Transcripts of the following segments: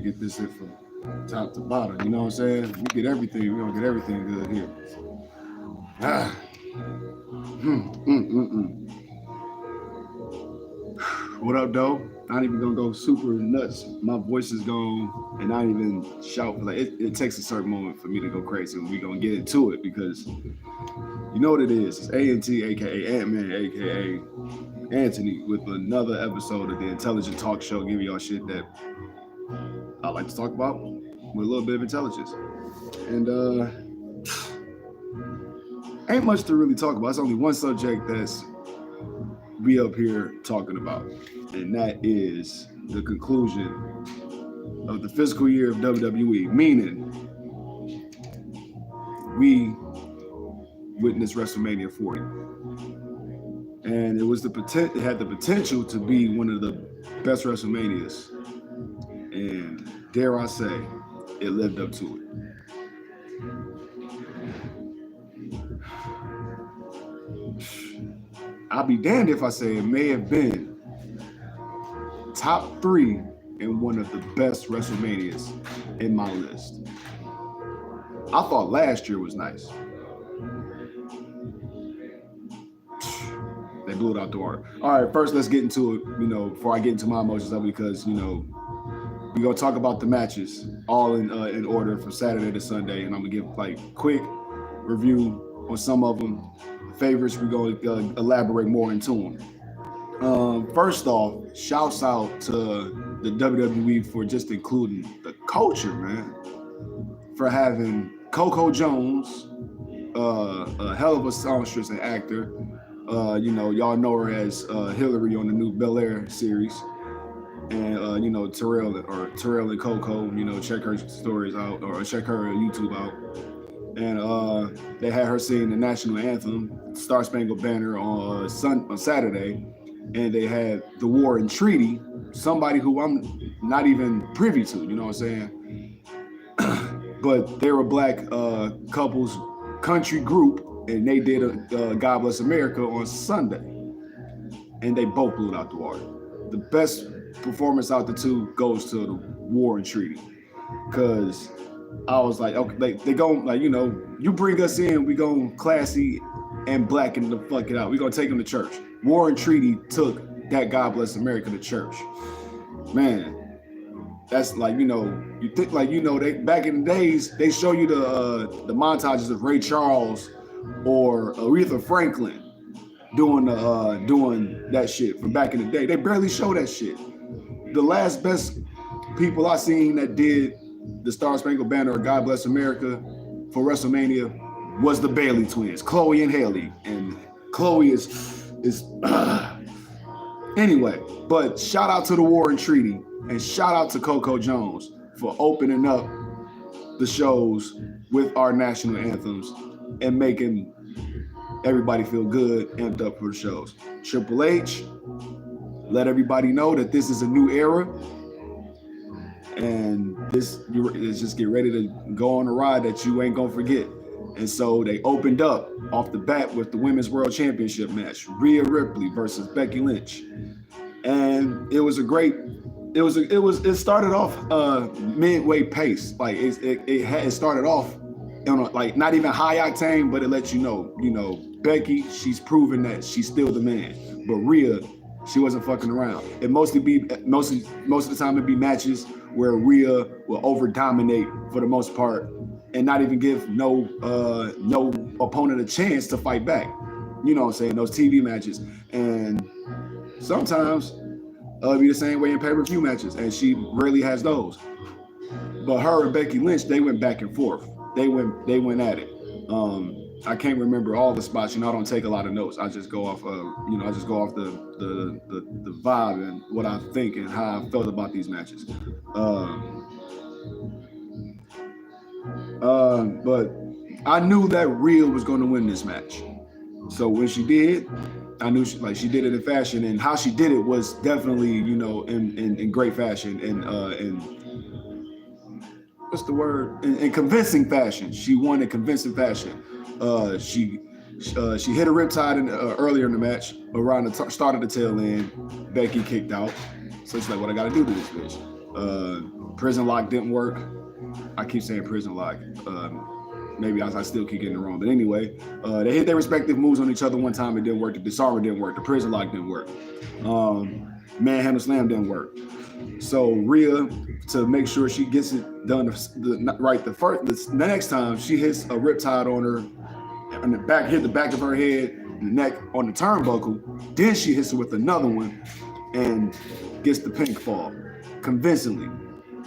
get this shit from top to bottom. You know what I'm saying? We get everything. We're gonna get everything good here. What up, though? Not even gonna go super nuts. My voice is gone, and not even shout. Like it takes a certain moment for me to go crazy. And we gonna get into it because you know what it is. It's A&T, aka Ant-Man, aka Anthony, with another episode of the N-Telligent Talk Show, giving y'all shit that I like to talk about with a little bit of intelligence. And ain't much to really talk about. It's only one subject that's we up here talking about, and that is the conclusion of the fiscal year of WWE, meaning we witnessed WrestleMania 40. And it had the potential to be one of the best WrestleManias. And dare I say, it lived up to it. I'll be damned if I say it may have been top 3 in one of the best WrestleManias in my list. I thought last year was nice. They blew it out the water. All right, first let's get into it, before I get into my emotions of it, because, we're going to talk about the matches all in order from Saturday to Sunday, and I'm going to give quick review on some of them. Favorites, we're going to elaborate more into them. First off, shouts out to the WWE for just including the culture, man. For having Coco Jones, a hell of a songstress and actor. Y'all know her as Hillary on the new Bel Air series. And, Terrell and Coco, check her stories out or check her YouTube out. And they had her sing the national anthem, Star Spangled Banner, on Saturday. And they had the War and Treaty, somebody who I'm not even privy to, you know what I'm saying? But they were a black couples country group, and they did a God Bless America on Sunday. And they both blew it out the water. The best performance out the two goes to the War and Treaty. Because I was like, okay, they gon' you bring us in, we gon' classy and blacken the fuck it out. We gonna take them to church. War and Treaty took that God Bless America to church. Man, that's you think they back in the days, they show you the montages of Ray Charles or Aretha Franklin doing that shit from back in the day. They barely show that shit. The last best people I seen that did the Star Spangled Banner or God Bless America for WrestleMania was the Bailey twins, Chloe and Haley. And Chloe is anyway, but shout out to the War and Treaty and shout out to Coco Jones for opening up the shows with our national anthems and making everybody feel good, amped up for the shows. Triple H let everybody know that this is a new era, and this just get ready to go on a ride that you ain't gonna forget. And so they opened up off the bat with the Women's World Championship match, Rhea Ripley versus Becky Lynch, and it was a great. It started off midway pace, like it started off on not even high octane, but it lets you know, Becky, she's proven that she's still the man. But Rhea, she wasn't fucking around. It most of the time it'd be matches where Rhea will over dominate for the most part and not even give no opponent a chance to fight back. You know what I'm saying? Those TV matches. And sometimes it'll be the same way in pay-per-view matches, and she rarely has those. But her and Becky Lynch, they went back and forth. They went at it. I can't remember all the spots. I don't take a lot of notes. I just go off the vibe and what I think and how I felt about these matches. But I knew that Rhea was going to win this match. So when she did, I knew she did it in fashion, and how she did it was definitely, in great fashion and what's the word? In convincing fashion. She won in convincing fashion. She hit a riptide earlier in the match. Around the start of the tail end, Becky kicked out. So she's like, what I got to do to this bitch? Prison Lock didn't work. I keep saying Prison Lock. Maybe I still keep getting it wrong. But anyway, they hit their respective moves on each other one time. It didn't work. The Disarmer didn't work. The Prison Lock didn't work. Manhandle Slam didn't work. So Rhea, to make sure she gets it done the next time, she hits a riptide on her and the back, hit the back of her head and the neck on the turnbuckle. Then she hits her with another one and gets the pink fall convincingly.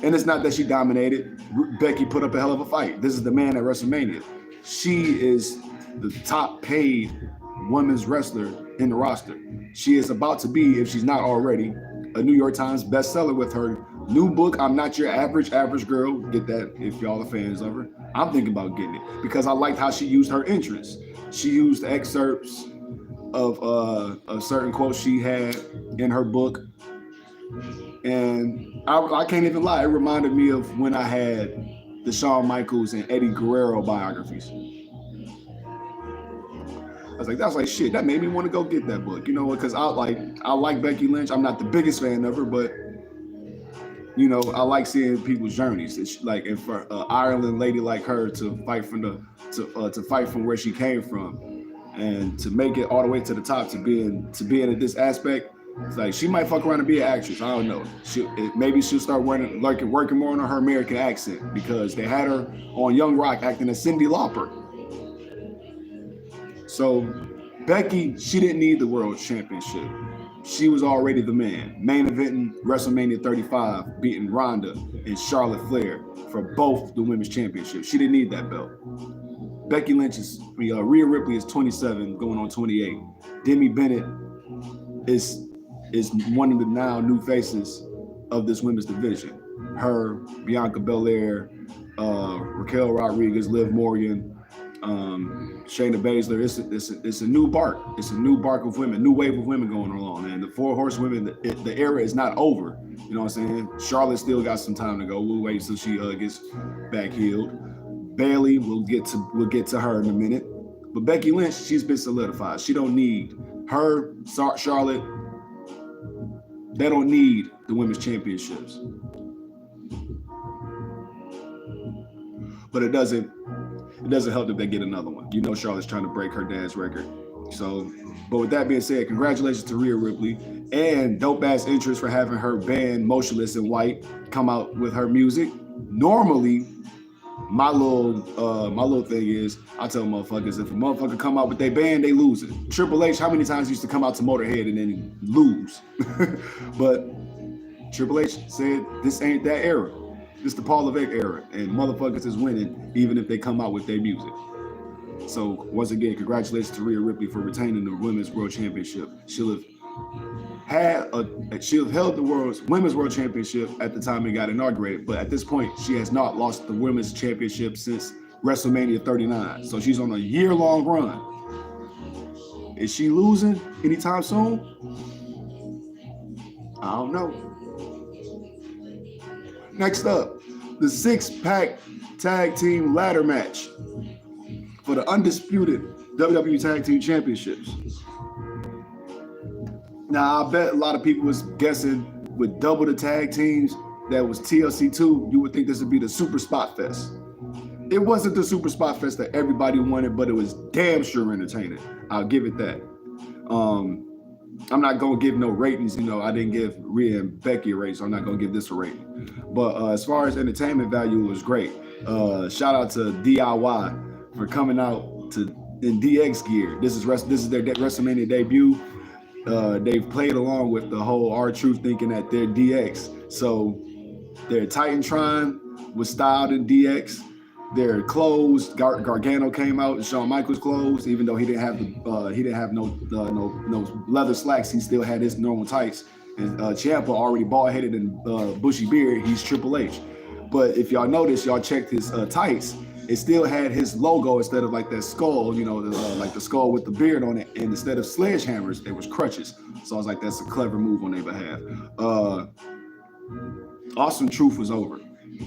And it's not that she dominated. Becky put up a hell of a fight. This is the man at WrestleMania. She is the top paid women's wrestler in the roster. She is about to be, if she's not already, a New York Times bestseller with her new book, I'm Not Your Average Girl. Get that if y'all are fans of her. I'm thinking about getting it because I liked how she used her entrance. She used excerpts of certain quotes she had in her book. And I can't even lie, it reminded me of when I had the Shawn Michaels and Eddie Guerrero biographies. I was like, shit, that made me want to go get that book. You know what? Because I like Becky Lynch. I'm not the biggest fan of her, but you know, I like seeing people's journeys. It's like, and for Ireland lady like her to fight from where she came from, and to make it all the way to the top, to being at this aspect. It's like she might fuck around and be an actress. I don't know. Maybe she'll start working more on her American accent, because they had her on Young Rock acting as Cyndi Lauper. So Becky, she didn't need the world championship. She was already the man. Main eventing WrestleMania 35, beating Ronda and Charlotte Flair for both the women's championships. She didn't need that belt. Becky Lynch Rhea Ripley is 27, going on 28. Demi Bennett is one of the now new faces of this women's division. Her, Bianca Belair, Raquel Rodriguez, Liv Morgan, Shayna Baszler. It's a new bark. It's a new bark of women, new wave of women going along. And the Four Horsewomen, the era is not over. You know what I'm saying? Charlotte still got some time to go. We'll wait till she gets back healed. Bayley, we'll get to her in a minute. But Becky Lynch, she's been solidified. She don't need her, Charlotte. They don't need the women's championships. But it doesn't help that they get another one. You know Charlotte's trying to break her dad's record. So, but with that being said, congratulations to Rhea Ripley, and dope ass interest for having her band Motionless in White come out with her music. Normally, my little thing is, I tell motherfuckers, if a motherfucker come out with their band, they lose it. Triple H, how many times used to come out to Motorhead and then lose? But Triple H said, this ain't that era. This the Paul Levesque era, and motherfuckers is winning even if they come out with their music. So once again, congratulations to Rhea Ripley for retaining the Women's World Championship. She'll have held the Women's World Championship at the time it got inaugurated, but at this point, she has not lost the Women's Championship since WrestleMania 39. So she's on a year-long run. Is she losing anytime soon? I don't know. Next up, the 6-pack tag team ladder match for the undisputed WWE Tag Team Championships. Now, I bet a lot of people was guessing with double the tag teams that was TLC 2, you would think this would be the Super Spot Fest. It wasn't the Super Spot Fest that everybody wanted, but it was damn sure entertaining. I'll give it that. I'm not gonna give no ratings, you know, I didn't give Rhea and Becky a rating, so I'm not gonna give this a rating. But as far as entertainment value, it was great. Shout out to DIY for coming out in DX gear. This is their WrestleMania debut. They've played along with the whole R-Truth thinking that they're DX. So their Titantron was styled in DX. Their clothes, Gargano came out in Shawn Michaels' clothes, even though he didn't have no leather slacks. He still had his normal tights. And Ciampa, already bald-headed and bushy beard, he's Triple H. But if y'all notice, y'all checked his tights, it still had his logo instead of like that skull, you know, like the skull with the beard on it. And instead of sledgehammers, it was crutches. So I was like, that's a clever move on their behalf. Awesome Truth was over.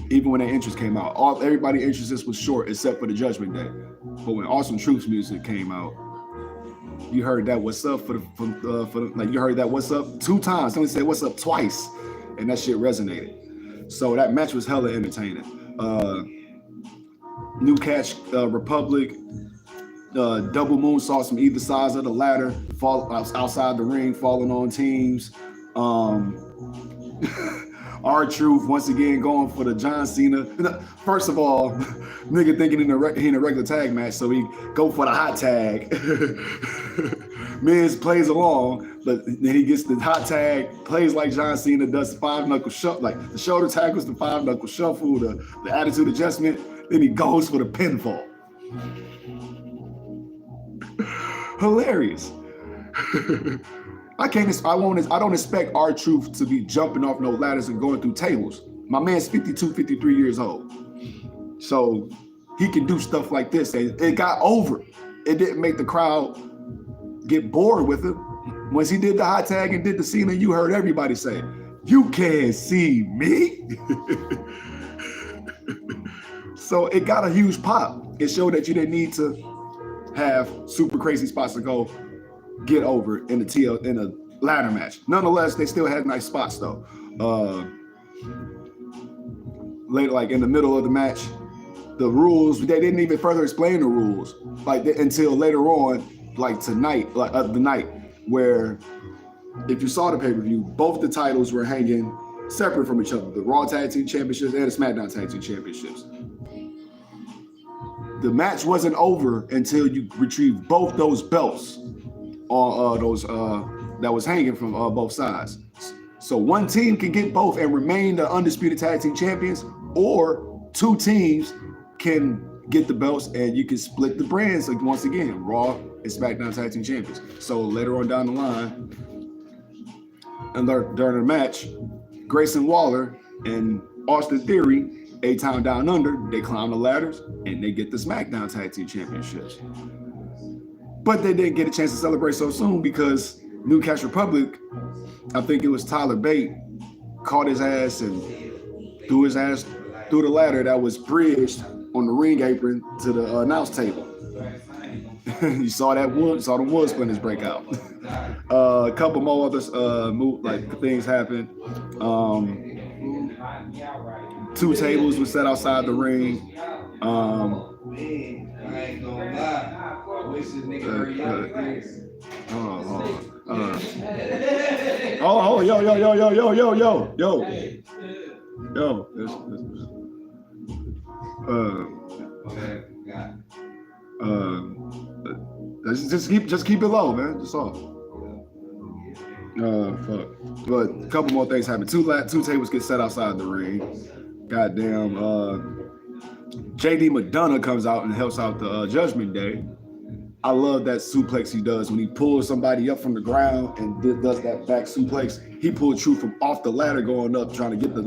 Even when their entrance came out, everybody's entrances was short except for the Judgment Day. But when Awesome Truth's music came out, you heard that "What's Up" you heard that "What's Up" 2 times. Somebody said "What's Up" twice, and that shit resonated. So that match was hella entertaining. New Catch Republic, double moonsaults from either sides of the ladder, fall outside the ring, falling on teams. R-Truth once again going for the John Cena. First of all, nigga thinking he in a regular tag match, so he go for the hot tag. Miz plays along, but then he gets the hot tag, plays like John Cena, does the 5-knuckle shuffle, like the shoulder tackles, the 5-knuckle shuffle, the attitude adjustment. Then he goes for the pinfall. Hilarious. I don't expect R-Truth to be jumping off no ladders and going through tables. My man's 52, 53 years old. So he can do stuff like this. And it got over. It didn't make the crowd get bored with him. Once he did the hot tag and did the Cena, you heard everybody say, "You can't see me." So it got a huge pop. It showed that you didn't need to have super crazy spots to go get over in a ladder match. Nonetheless, they still had nice spots though. Later, like in the middle of the match, the rules, they didn't even further explain the rules until later on, like tonight, the night where, if you saw the pay-per-view, both the titles were hanging separate from each other, the Raw Tag Team Championships and the SmackDown Tag Team Championships. The match wasn't over until you retrieved both those belts that was hanging from both sides. So one team can get both and remain the undisputed tag team champions, or two teams can get the belts and you can split the brands. Like once again, Raw and SmackDown tag team champions. So later on down the line, and during the match, Grayson Waller and Austin Theory, A-Town Down Under, they climb the ladders and they get the SmackDown tag team championships. But they didn't get a chance to celebrate so soon because New Catch Republic, I think it was Tyler Bate, caught his ass and threw his ass through the ladder that was bridged on the ring apron to the announce table. You saw the wood splinters break out. A couple more other things happened. Two tables were set outside the ring. Just keep it low, man. Just off. Fuck. But a couple more things happened. Two tables get set outside the ring. Goddamn. JD McDonough comes out and helps out the Judgment Day. I love that suplex he does when he pulls somebody up from the ground and does that back suplex. He pulled Truth from off the ladder going up, trying to get the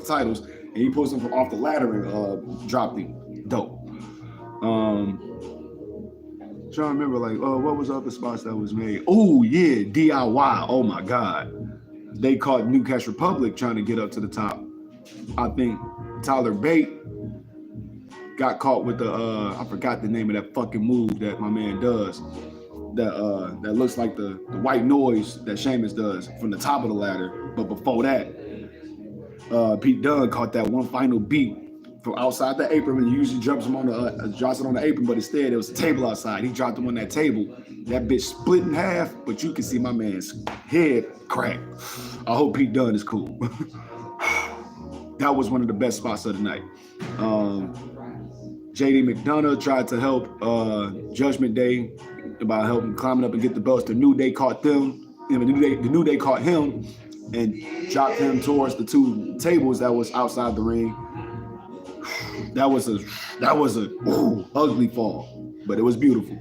titles, and he pulls him from off the ladder and dropped him. Dope. Trying to remember, what was the other spots that was made? Oh yeah, DIY. Oh my God, they caught New Catch Republic trying to get up to the top. I think Tyler Bate got caught with the I forgot the name of that fucking move that my man does. That looks like the white noise that Sheamus does from the top of the ladder. But before that, Pete Dunne caught that one final beat from outside the apron, and he usually drops it on the apron, but instead it was a table outside. He dropped him on that table. That bitch split in half, but you can see my man's head crack. I hope Pete Dunne is cool. That was one of the best spots of the night. JD McDonough tried to help Judgment Day by helping climbing up and get the belts. The New Day caught them. The New Day caught him and dropped him towards the two tables that was outside the ring. That was a ugly fall, but it was beautiful.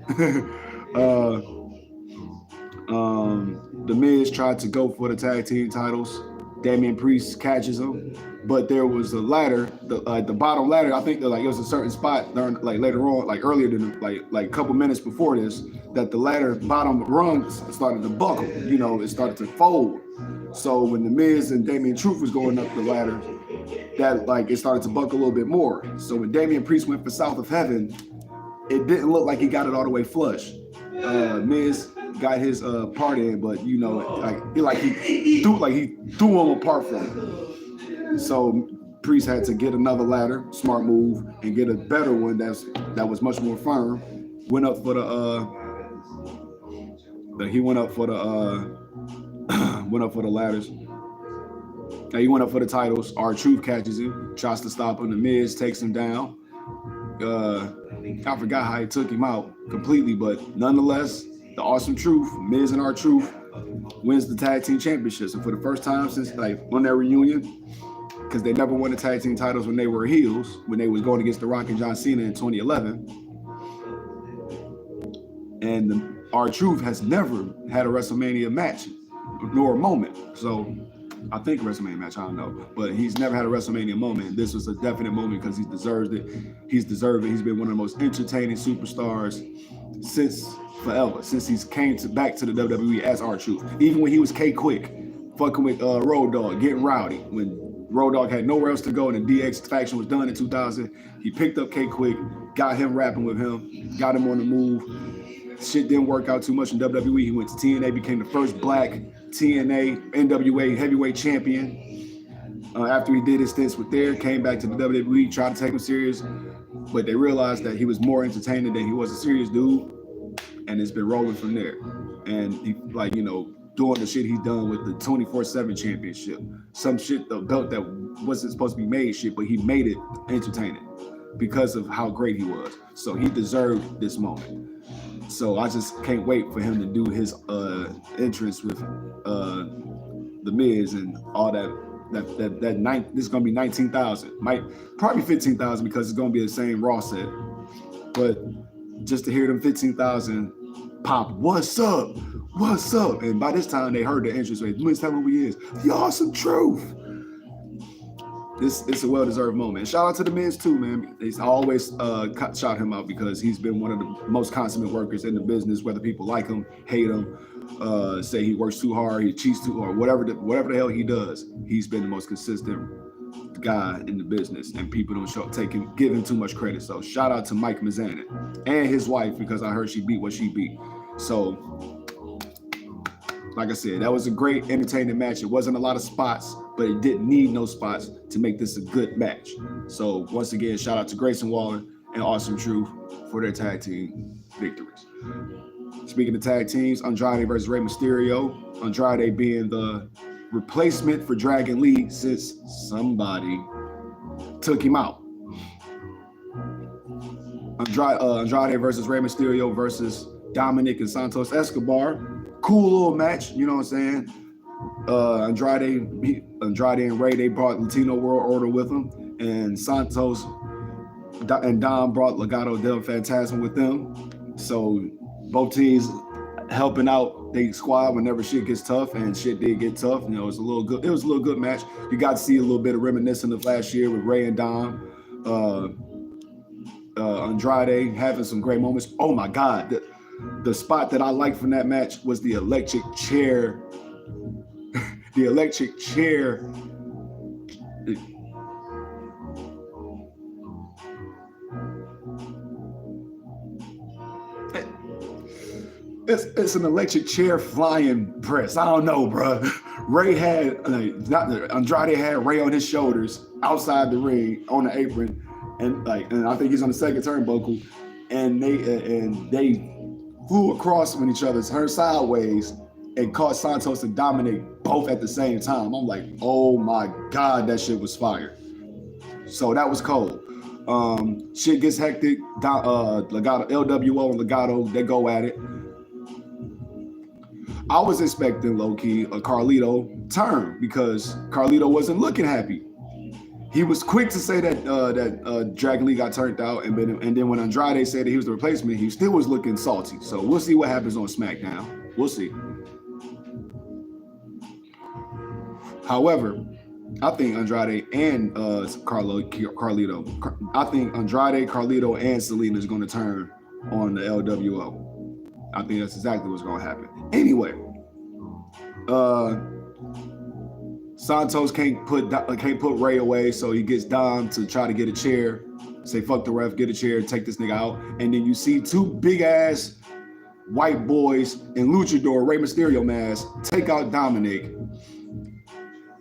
The Miz tried to go for the tag team titles. Damian Priest catches him, but there was a ladder, the bottom ladder. I think that it was a certain spot later on, earlier than a couple minutes before this, that the ladder bottom rung started to buckle. It started to fold. So when the Miz and Damian Truth was going up the ladder, that it started to buckle a little bit more. So when Damian Priest went for South of Heaven, it didn't look like he got it all the way flush. Miz got his part in, but you know, he threw him apart from him. So Priest had to get another ladder, smart move, and get a better one that was much more firm. Went up for went up for the ladders. He went up for the titles. R-Truth catches him, tries to stop him. The Miz takes him down. I forgot how he took him out completely, but nonetheless, the Awesome Truth, Miz and R-Truth, wins the tag team championships. And for the first time since on their reunion, because they never won the tag team titles when they were heels, when they was going against The Rock and John Cena in 2011. And R-Truth has never had a WrestleMania match, nor a moment. So I think WrestleMania match, I don't know. But he's never had a WrestleMania moment. This was a definite moment because he deserves it. He's deserved it. He's been one of the most entertaining superstars since forever, since he's came back to the WWE as R-Truth. Even when he was K-Quick, fucking with Road Dogg, getting rowdy. When Road Dogg had nowhere else to go and the DX faction was done in 2000, he picked up K-Quick, got him rapping with him, got him on the move. Shit didn't work out too much in WWE. He went to TNA, became the first black TNA NWA heavyweight champion. After he did his stints with there, came back to the WWE, tried to take him serious, but they realized that he was more entertaining than he was a serious dude, and it's been rolling from there. And he, doing the shit he's done with the 24/7 championship, some shit, the belt that wasn't supposed to be made shit, but he made it entertaining because of how great he was. So he deserved this moment. So I just can't wait for him to do his entrance with the Miz and all that. This is gonna be 19,000, might probably 15,000 because it's gonna be the same Raw set. But just to hear them 15,000 pop, what's up? And by this time they heard the entrance rate. Miz, tell me who he is. The Awesome Truth. It's a well-deserved moment. And shout out to the Miz too, man. I always shout him out because he's been one of the most consummate workers in the business, whether people like him, hate him, say he works too hard, he cheats too hard, whatever the hell he does, he's been the most consistent guy in the business, and people don't give him too much credit. So shout out to Mike Mizanin and his wife, because I heard she beat what she beat. So like I said, that was a great entertaining match. It wasn't a lot of spots, but it didn't need no spots to make this a good match. So once again, shout out to Grayson Waller and Awesome Truth for their tag team victories. Speaking of tag teams, Andrade versus Rey Mysterio. Andrade being the replacement for Dragon Lee since somebody took him out. Andrade versus Rey Mysterio versus Dominic and Santos Escobar. Cool little match, you know what I'm saying? Andrade and Ray, they brought Latino World Order with them, and Santos and Dom brought Legado del Fantasma with them. So both teams helping out they squad whenever shit gets tough, and shit did get tough. You know, it was a little good match. You got to see a little bit of reminiscent of last year with Ray and Dom. Andrade having some great moments. Oh my God, the spot that I liked from that match was the electric chair. The electric chair. It's an electric chair flying press. I don't know, bro. Andrade had Ray on his shoulders outside the ring on the apron, and I think he's on the second turnbuckle, and they flew across from each other, turned sideways, and caught Santos and Dominic both at the same time. I'm like, oh my God, that shit was fire. So that was cold. Shit gets hectic. Legado, LWO and Legado, they go at it. I was expecting low-key a Carlito turn because Carlito wasn't looking happy. He was quick to say that Dragon Lee got turned out, and then when Andrade said that he was the replacement, he still was looking salty. So we'll see what happens on SmackDown. We'll see. However, I think Andrade and Carlito. I think Andrade, Carlito, and Selena is going to turn on the LWO. I think that's exactly what's going to happen. Anyway, Santos can't put Ray away, so he gets Dom to try to get a chair. Say fuck the ref, get a chair, take this nigga out, and then you see two big ass white boys in luchador Rey Mysterio mask take out Dominic,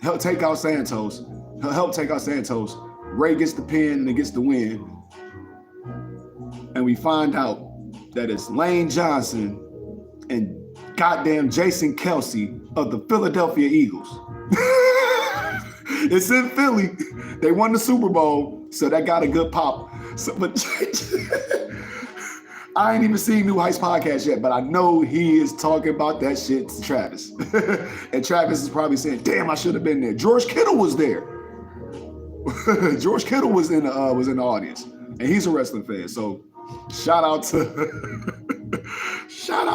help take out Santos. Rey gets the pin and gets the win. And we find out that it's Lane Johnson and goddamn Jason Kelsey of the Philadelphia Eagles. It's in Philly. They won the Super Bowl, so that got a good pop. So, but I ain't even seen New Heights podcast yet, but I know he is talking about that shit to Travis. And Travis is probably saying, damn, I should have been there. George Kittle was there. George Kittle was in the audience, and he's a wrestling fan. So shout out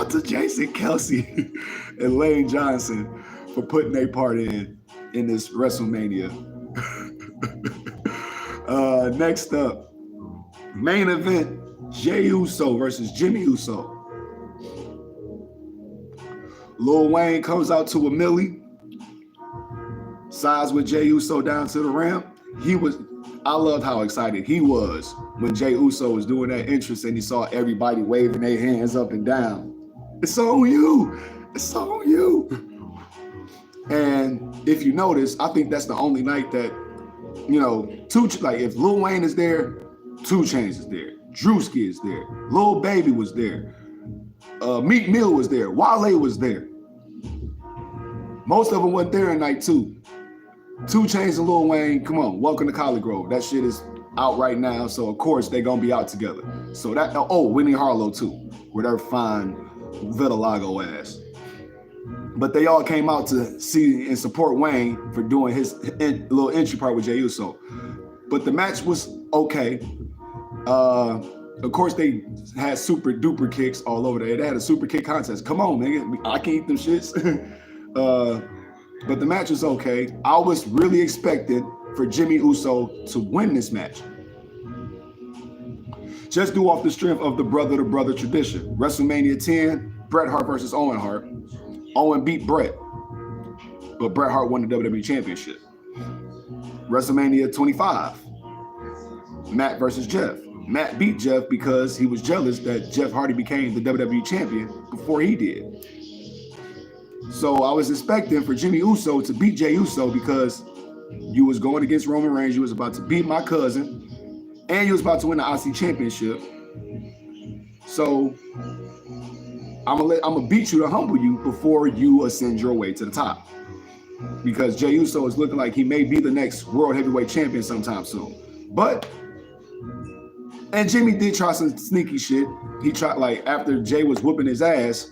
to Jason Kelsey and Lane Johnson for putting their part in this WrestleMania. Next up, main event, Jey Uso versus Jimmy Uso. Lil Wayne comes out to a millie, sides with Jey Uso down to the ramp. I loved how excited he was when Jey Uso was doing that entrance and he saw everybody waving their hands up and down. It's on you. It's on you. And if you notice, I think that's the only night that, if Lil Wayne is there, 2 Chainz is there, Drewski is there, Lil Baby was there, Meek Mill was there, Wale was there. Most of them wasn't there in night 2. 2 Chainz and Lil Wayne, come on, welcome to College Grove. That shit is out right now, so of course they're gonna be out together. So Winnie Harlow too, with her fine Vitiligo ass. But they all came out to see and support Wayne for doing his little entry part with Jey Uso. But the match was okay. Of course, they had super duper kicks all over there. They had a super kick contest. Come on, nigga. I can eat them shits. But the match was okay. I was really expecting for Jimmy Uso to win this match. Just due off the strength of the brother-to-brother tradition. WrestleMania 10, Bret Hart versus Owen Hart. Owen beat Bret, but Bret Hart won the WWE Championship. WrestleMania 25, Matt versus Jeff. Matt beat Jeff because he was jealous that Jeff Hardy became the WWE Champion before he did. So I was expecting for Jimmy Uso to beat Jey Uso because you was going against Roman Reigns, you was about to beat my cousin, and you was about to win the IC Championship. So I'm gonna beat you to humble you before you ascend your way to the top. Because Jey Uso is looking like he may be the next World Heavyweight Champion sometime soon. And Jimmy did try some sneaky shit. He tried, after Jey was whooping his ass,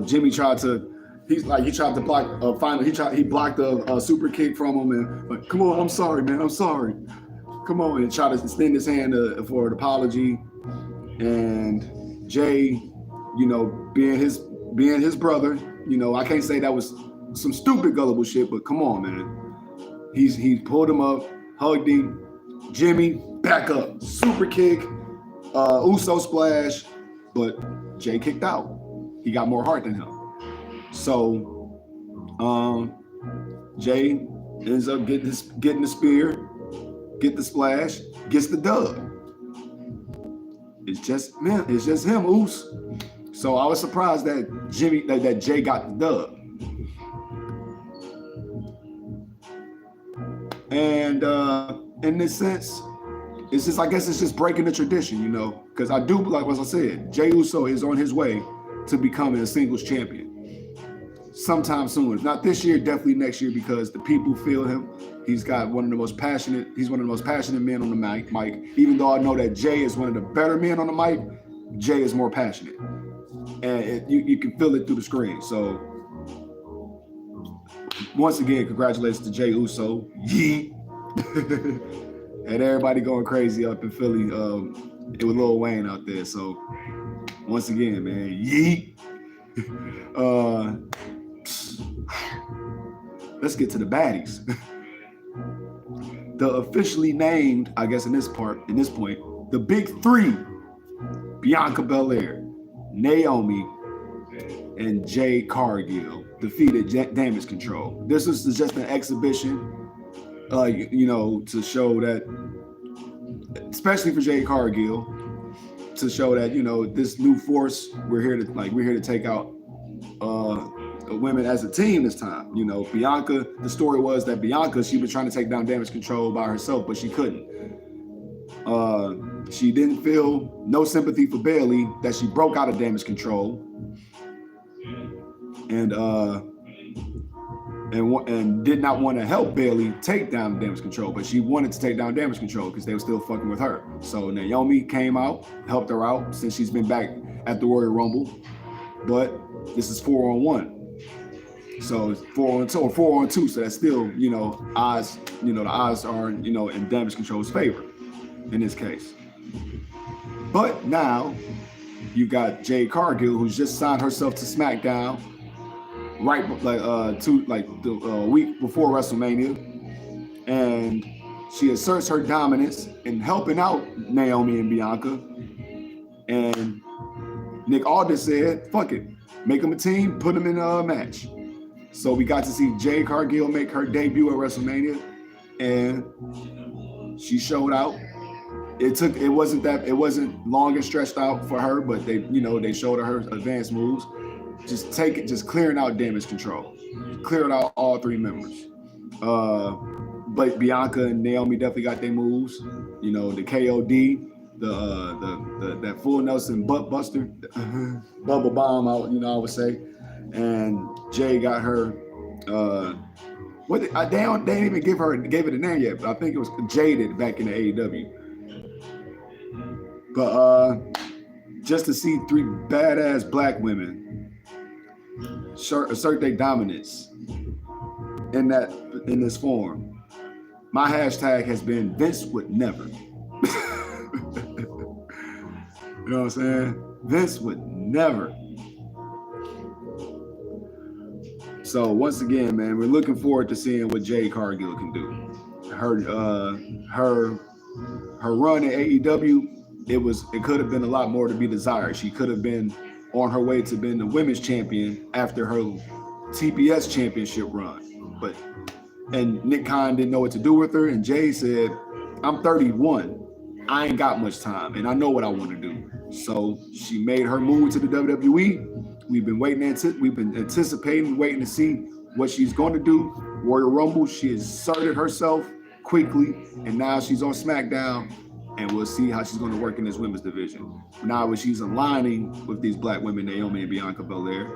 Jimmy tried to block, he blocked a super kick from him and come on, I'm sorry, man, I'm sorry. Come on, and tried to extend his hand for an apology. And Jey, being his brother, I can't say that was some stupid gullible shit, but come on, man. He pulled him up, hugged him. Jimmy, back up, super kick, Uso splash, but Jey kicked out. He got more heart than him. So Jey ends up getting the spear, get the splash, gets the dub. It's just him, Oos. So I was surprised that Jey got the dub. And in this sense, it's just, I guess it's just breaking the tradition, because I do, like as I said, Jey Uso is on his way to becoming a singles champion sometime soon. If not this year, definitely next year, because the people feel him. He's one of the most passionate men on the mic. Even though I know that Jey is one of the better men on the mic, Jey is more passionate. And you can feel it through the screen. So once again, congratulations to Jey Uso. Yeet. And everybody going crazy up in Philly with Lil Wayne out there. So once again, man, yeet. Let's get to the baddies. The officially named, I guess in this point, the big 3, Bianca Belair, Naomi, and Jade Cargill defeated Damage Control. This was just an exhibition, to show that, especially for Jade Cargill, to show that, you know, this new force, we're here to take out women as a team this time. You know, Bianca, the story was that Bianca, she was trying to take down Damage Control by herself, but she couldn't. She didn't feel no sympathy for Bayley, that she broke out of Damage Control, and did not want to help Bayley take down Damage Control, but she wanted to take down Damage Control because they were still fucking with her. So Naomi came out, helped her out since she's been back at the Royal Rumble, but this is 4-on-1. So it's 4-on-2 or 4-on-2. So that's still, you know, odds. You know, the odds are, you know, in Damage Control's favor in this case. But now you got Jade Cargill, who's just signed herself to SmackDown, right, the week before WrestleMania, and she asserts her dominance in helping out Naomi and Bianca. And Nick Aldis said, "Fuck it, make them a team, put them in a match." So we got to see Jade Cargill make her debut at WrestleMania, and she showed out. It wasn't long and stretched out for her, but they showed her advanced moves. Just clearing out Damage Control, clearing out all three members. But Bianca and Naomi definitely got their moves. You know, the KOD, that full Nelson butt buster, bubble bomb out. You know, I would say. And Jay got her. They didn't even gave it a name yet, but I think it was Jaded back in the AEW. But just to see three badass black women assert their dominance in this form, my hashtag has been Vince would never. You know what I'm saying? Vince would never. So once again, man, we're looking forward to seeing what Jade Cargill can do. Her run at AEW, it could have been a lot more to be desired. She could have been on her way to being the women's champion after her TPS championship run. And Nick Khan didn't know what to do with her, and Jay said, "I'm 31. I ain't got much time, and I know what I want to do." So she made her move to the WWE. We've been anticipating, waiting to see what she's going to do. Royal Rumble, she asserted herself quickly, and now she's on SmackDown, and we'll see how she's going to work in this women's division. Now, when she's aligning with these black women, Naomi and Bianca Belair,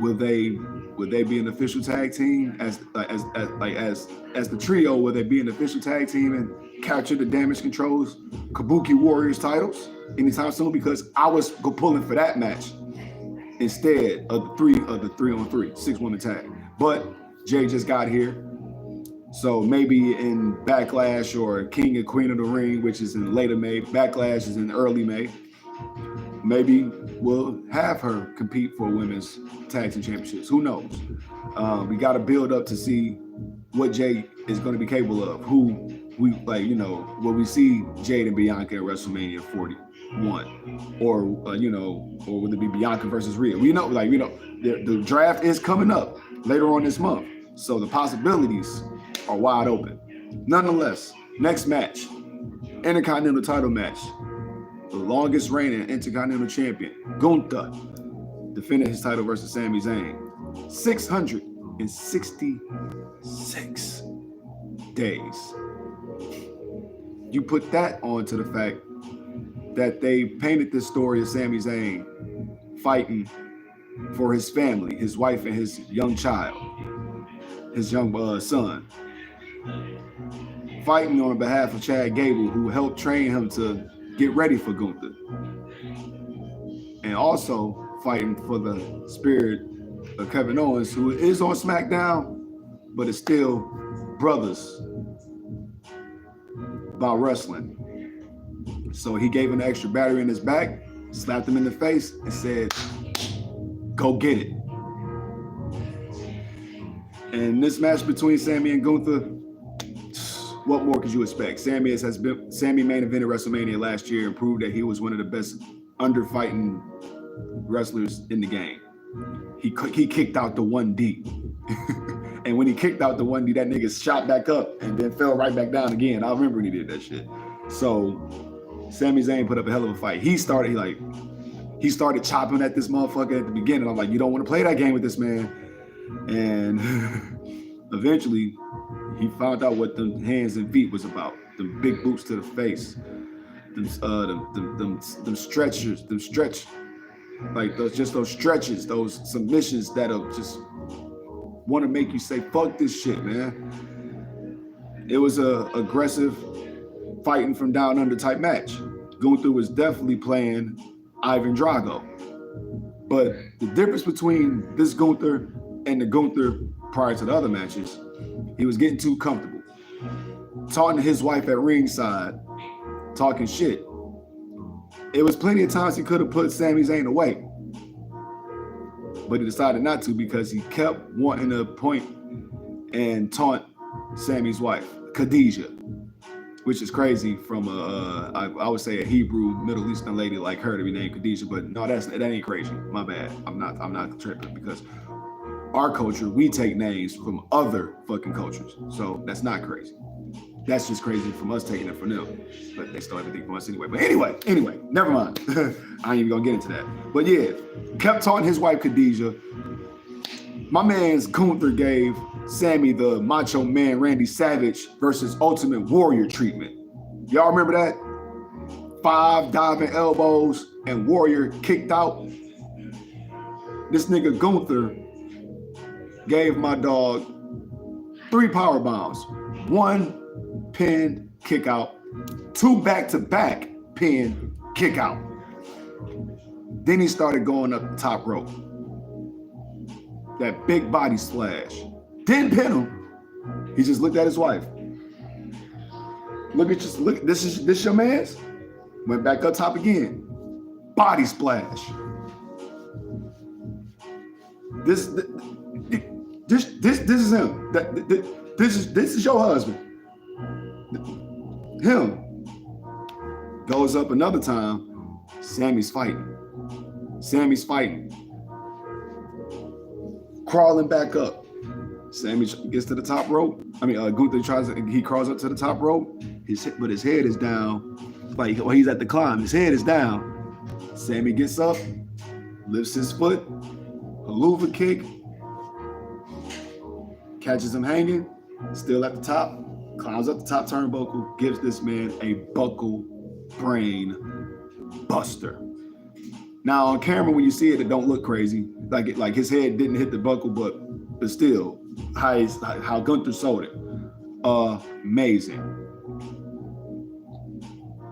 will they be an official tag team as the trio? Will they be an official tag team and capture the Damage Control's Kabuki Warriors titles anytime soon? Because I was pulling for that match instead of the 3-on-3 6-woman tag. But Jay just got here, so maybe in Backlash or King and Queen of the Ring, which is in later May, Backlash is in early May, maybe we'll have her compete for women's tag team championships. Who knows? We got to build up to see what Jay is going to be capable of. Who we will we see Jade and Bianca at WrestleMania 41, or will it be Bianca versus Rhea? The draft is coming up later on this month, so the possibilities are wide open. Nonetheless, next match, Intercontinental title match. The longest reigning Intercontinental champion, Gunther, defended his title versus Sami Zayn. 666 days. You put that onto the fact that they painted this story of Sami Zayn fighting for his family, his wife and his young child, his young son. Fighting on behalf of Chad Gable, who helped train him to get ready for Gunther. And also fighting for the spirit of Kevin Owens, who is on SmackDown, but is still brothers about wrestling. So he gave him an extra battery in his back, slapped him in the face, and said, "Go get it." And this match between Sami and Gunther, what more could you expect? Sami main evented WrestleMania last year and proved that he was one of the best under-fighting wrestlers in the game. He kicked out the 1D. And when he kicked out the 1D, that nigga shot back up and then fell right back down again. I remember when he did that shit. So Sami Zayn put up a hell of a fight. He started chopping at this motherfucker at the beginning. I'm like, you don't want to play that game with this man. And eventually, he found out what the hands and feet was about. Them big boots to the face. Them stretchers, like those stretches, those submissions that'll just want to make you say, fuck this shit, man. It was a aggressive fighting from down under type match. Gunther was definitely playing Ivan Drago. But the difference between this Gunther and the Gunther prior to the other matches, he was getting too comfortable. Talking to his wife at ringside, talking shit. It was plenty of times he could have put Sami Zayn away. But he decided not to because he kept wanting to point and taunt Sami's wife, Khadijah, which is crazy from I would say a Hebrew Middle Eastern lady like her to be named Khadijah, but no, that ain't crazy. My bad. I'm not tripping because our culture, we take names from other fucking cultures. So that's not crazy. That's just crazy from us taking it from them. But they stole everything from us anyway. But anyway, never mind. I ain't even gonna get into that. But yeah, kept taunting his wife Khadijah. My man's Gunther gave Sami the Macho Man Randy Savage versus Ultimate Warrior treatment. Y'all remember that? 5 diving elbows and Warrior kicked out. This nigga Gunther gave my dog 3 power bombs. 1 pin kick out, 2 back-to-back pin kick out. Then he started going up the top rope. That big body splash. Didn't pin him. He just looked at his wife. Look, this your man's? Went back up top again. Body splash. This is him. This is your husband. Him. Goes up another time. Sami's fighting. Crawling back up. Sami gets to the top rope. Gunther he crawls up to the top rope. But his head is down. Like he's at the climb. His head is down. Sami gets up, lifts his foot, haluva kick, catches him hanging, still at the top, climbs up the top turnbuckle, gives this man a buckle brain buster. Now on camera, when you see it, it don't look crazy. Like his head didn't hit the buckle, but still, how Gunther sold it. Amazing.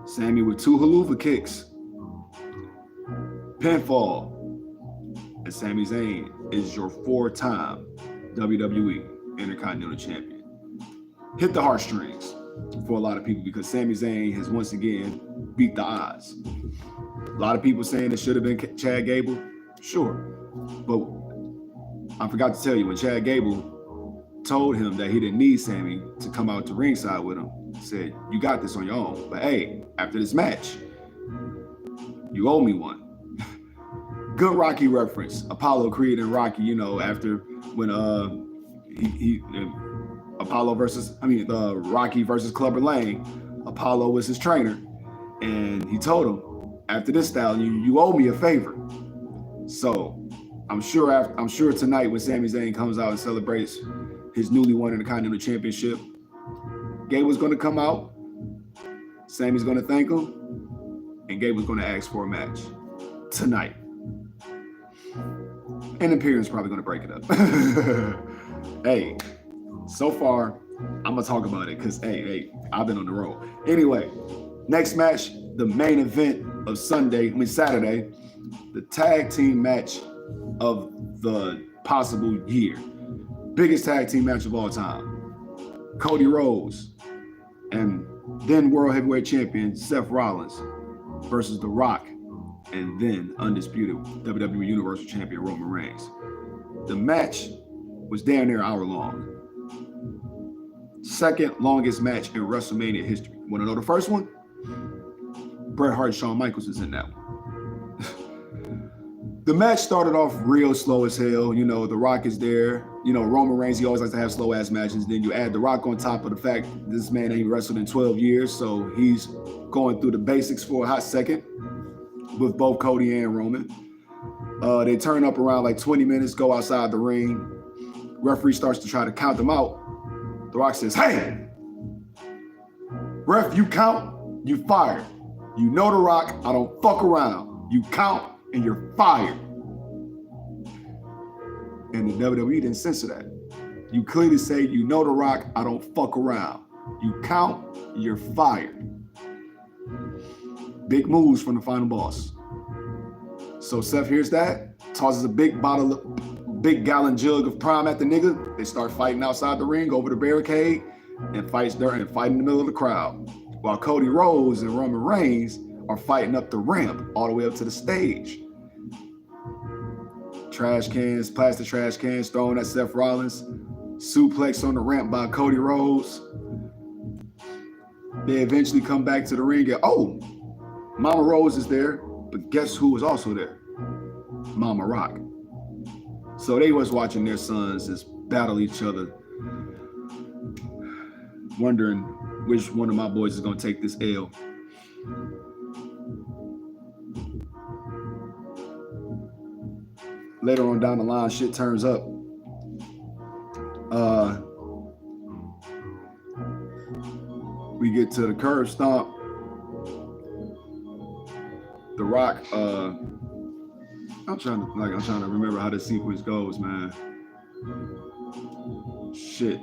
Sami with 2 haluva kicks. Pinfall. And Sami Zayn is your 4-time WWE Intercontinental Champion. Hit the heartstrings for a lot of people because Sami Zayn has once again beat the odds. A lot of people saying it should have been Chad Gable. Sure. But I forgot to tell you, when Chad Gable told him that he didn't need Sami to come out to ringside with him, said, you got this on your own. But hey, after this match, you owe me one. Good Rocky reference. Apollo Creed and Rocky, after when Rocky versus Clubber Lang, Apollo was his trainer. And he told him, after this style, you owe me a favor. So I'm sure tonight when Sami Zayn comes out and celebrates his newly won Intercontinental Championship, Gable's gonna come out, Sami's gonna thank him, and Gable's gonna ask for a match tonight. And Imperium's probably gonna break it up. Hey, so far, I'm gonna talk about it because hey, I've been on the road. Anyway, next match, the main event of Saturday, the tag team match of the possible year. Biggest tag team match of all time. Cody Rhodes and then World Heavyweight Champion Seth Rollins versus The Rock and then undisputed WWE Universal Champion Roman Reigns. The match was damn near an hour long. Second longest match in WrestleMania history. Want to know the first one? Bret Hart and Shawn Michaels is in that one. The match started off real slow as hell. The Rock is there. Roman Reigns, he always likes to have slow ass matches. Then you add The Rock on top of the fact this man ain't wrestled in 12 years, so he's going through the basics for a hot second with both Cody and Roman. They turn up around like 20 minutes, go outside the ring. Referee starts to try to count them out. The Rock says, "Hey, ref, you count, you fired. You know The Rock, I don't fuck around. You count and you're fired." And the WWE didn't censor that. You clearly say, "You know The Rock, I don't fuck around. You count, you're fired." Big moves from the final boss. So Seth hears that, tosses a big gallon jug of prime at the nigga. They start fighting outside the ring over the barricade and fight in the middle of the crowd. While Cody Rhodes and Roman Reigns are fighting up the ramp all the way up to the stage. Plastic trash cans thrown at Seth Rollins. Suplex on the ramp by Cody Rhodes. They eventually come back to the ring and, oh, Mama Rose is there, but guess who was also there? Mama Rock. So they was watching their sons just battle each other, wondering which one of my boys is gonna take this L. Later on down the line, shit turns up. We get to the curb stomp. The Rock, I'm trying to remember how the sequence goes, man. Shit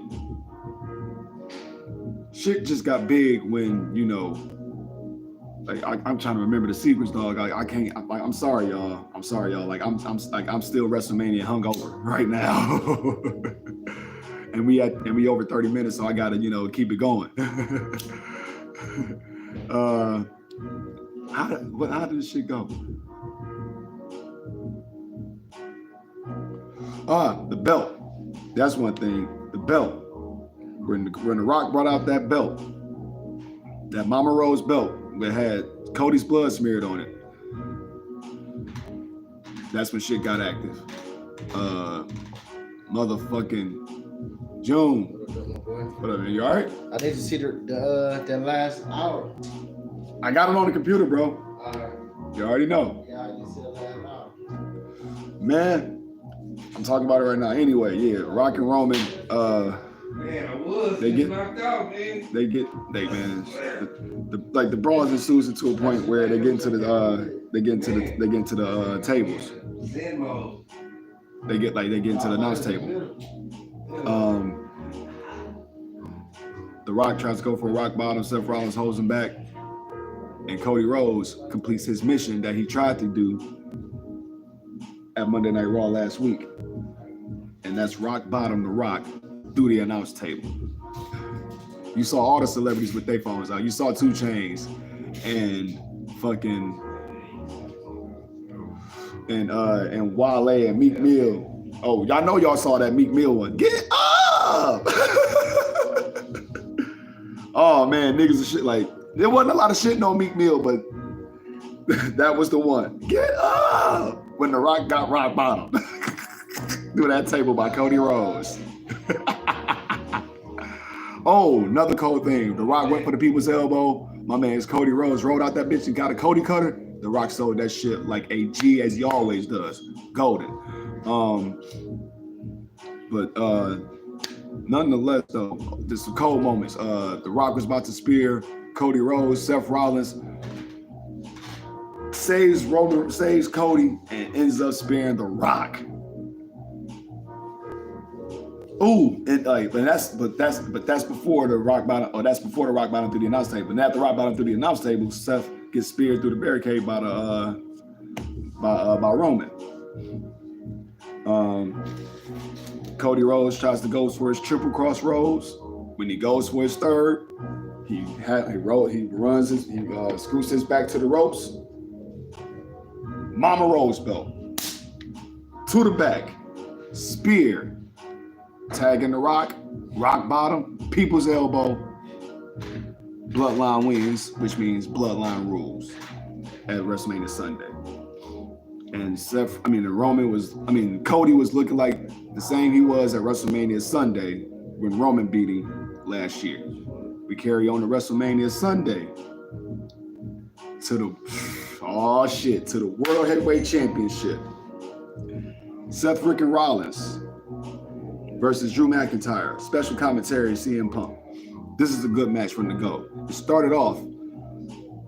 just got big when, I'm trying to remember the sequence, dog. I can't. I'm sorry, y'all. I'm like I'm still WrestleMania hungover right now, and we over 30 minutes, so I gotta keep it going. How did this shit go? The belt. That's one thing. The belt. When The Rock brought out that belt, that Mama Rose belt that had Cody's blood smeared on it, that's when shit got active. Motherfucking June. What up, man? You all right? I need to see that last hour. I got it on the computer, bro. You already know. Yeah, I need to see the last hour. Man, I'm talking about it right now. Anyway, yeah, Rock and Roman, man, I was knocked out, man. The brawls ensues into a point where they get into the tables. Zen mode. They get into the announce table. The Rock tries to go for a rock bottom. Seth Rollins holds him back, and Cody Rhodes completes his mission that he tried to do at Monday Night Raw last week, and that's rock bottom The Rock through the announce table. You saw all the celebrities with their phones out. You saw 2 Chainz and fucking and Wale and Meek Mill. Oh, y'all know y'all saw that Meek Mill one. Get up! Oh man, niggas and shit, like there wasn't a lot of shit on Meek Mill, but that was the one. Get up! When The Rock got rock bottom through that table by Cody Rhodes. Oh, another cold thing. The Rock went for the people's elbow. My man's Cody Rhodes rolled out that bitch and got a Cody cutter. The Rock sold that shit like a G, as he always does. Golden. But nonetheless, though, there's some cold moments. The Rock was about to spear Cody Rhodes. Seth Rollins saves Cody and ends up spearing The Rock. Ooh, and that's before the rock bottom, or that's before the rock bottom through the announce table. And after the rock bottom through the announce table, Seth gets speared through the barricade by Roman. Cody Rhodes tries to go for his triple cross Rhodes. When he goes for his third, he screws his back to the ropes. Mama Rose belt to the back, spear. Tagging The Rock, rock bottom, people's elbow, Bloodline wins, which means Bloodline rules at WrestleMania Sunday. And Cody was looking like the same he was at WrestleMania Sunday when Roman beat him last year. We carry on to WrestleMania Sunday to the World Heavyweight Championship. Seth freaking Rollins versus Drew McIntyre. Special commentary, CM Punk. This is a good match from the go. It started off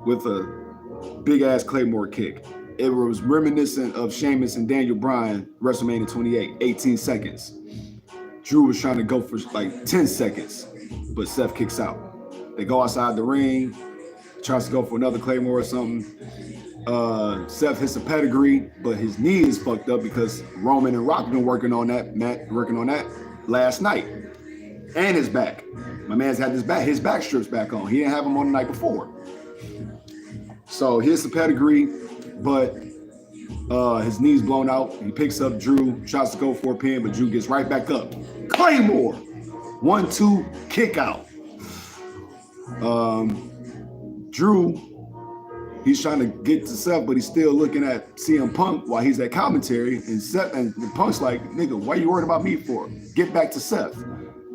with a big-ass Claymore kick. It was reminiscent of Sheamus and Daniel Bryan, WrestleMania 28, 18 seconds. Drew was trying to go for like 10 seconds, but Seth kicks out. They go outside the ring, tries to go for another Claymore or something. Seth hits a pedigree, but his knee is fucked up because Roman and Rock been working on that last night. And his back. My man's had his back strips back on. He didn't have them on the night before. So he hits the pedigree, but his knee's blown out. He picks up Drew, tries to go for a pin, but Drew gets right back up. Claymore! 1-2, kick out. Drew, he's trying to get to Seth, but he's still looking at CM Punk while he's at commentary. And Punk's like, nigga, why you worried about me for? Get back to Seth.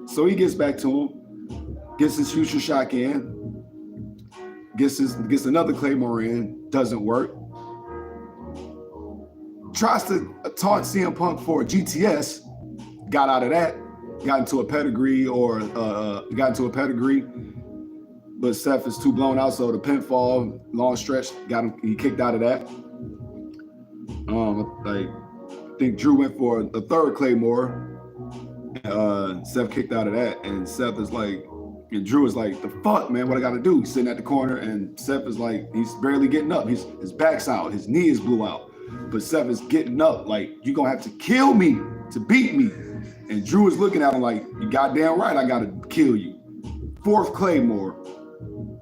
So he gets back to him, gets his future shock in, gets another Claymore in, doesn't work. Tries to taunt CM Punk for a GTS, got out of that, got into a pedigree, but Seth is too blown out, so the pinfall, long stretch, he kicked out of that. I think Drew went for a third Claymore. Seth kicked out of that, and Drew is like, the fuck, man, what I gotta do? He's sitting at the corner, and Seth is like, he's barely getting up. His back's out, his knee is blew out. But Seth is getting up, like, you're gonna have to kill me to beat me. And Drew is looking at him like, you goddamn right, I gotta kill you. Fourth Claymore.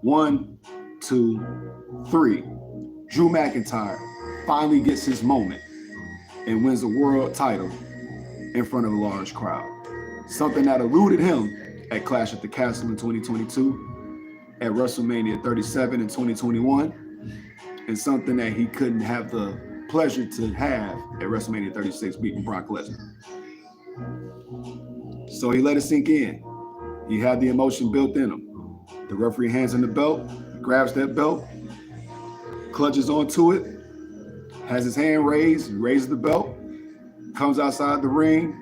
1, 2, 3. Drew McIntyre finally gets his moment and wins the world title in front of a large crowd. Something that eluded him at Clash at the Castle in 2022, at WrestleMania 37 in 2021, and something that he couldn't have the pleasure to have at WrestleMania 36, beating Brock Lesnar. So he let it sink in. He had the emotion built in him. The referee hands him the belt, grabs that belt, clutches onto it, has his hand raised, raises the belt, comes outside the ring,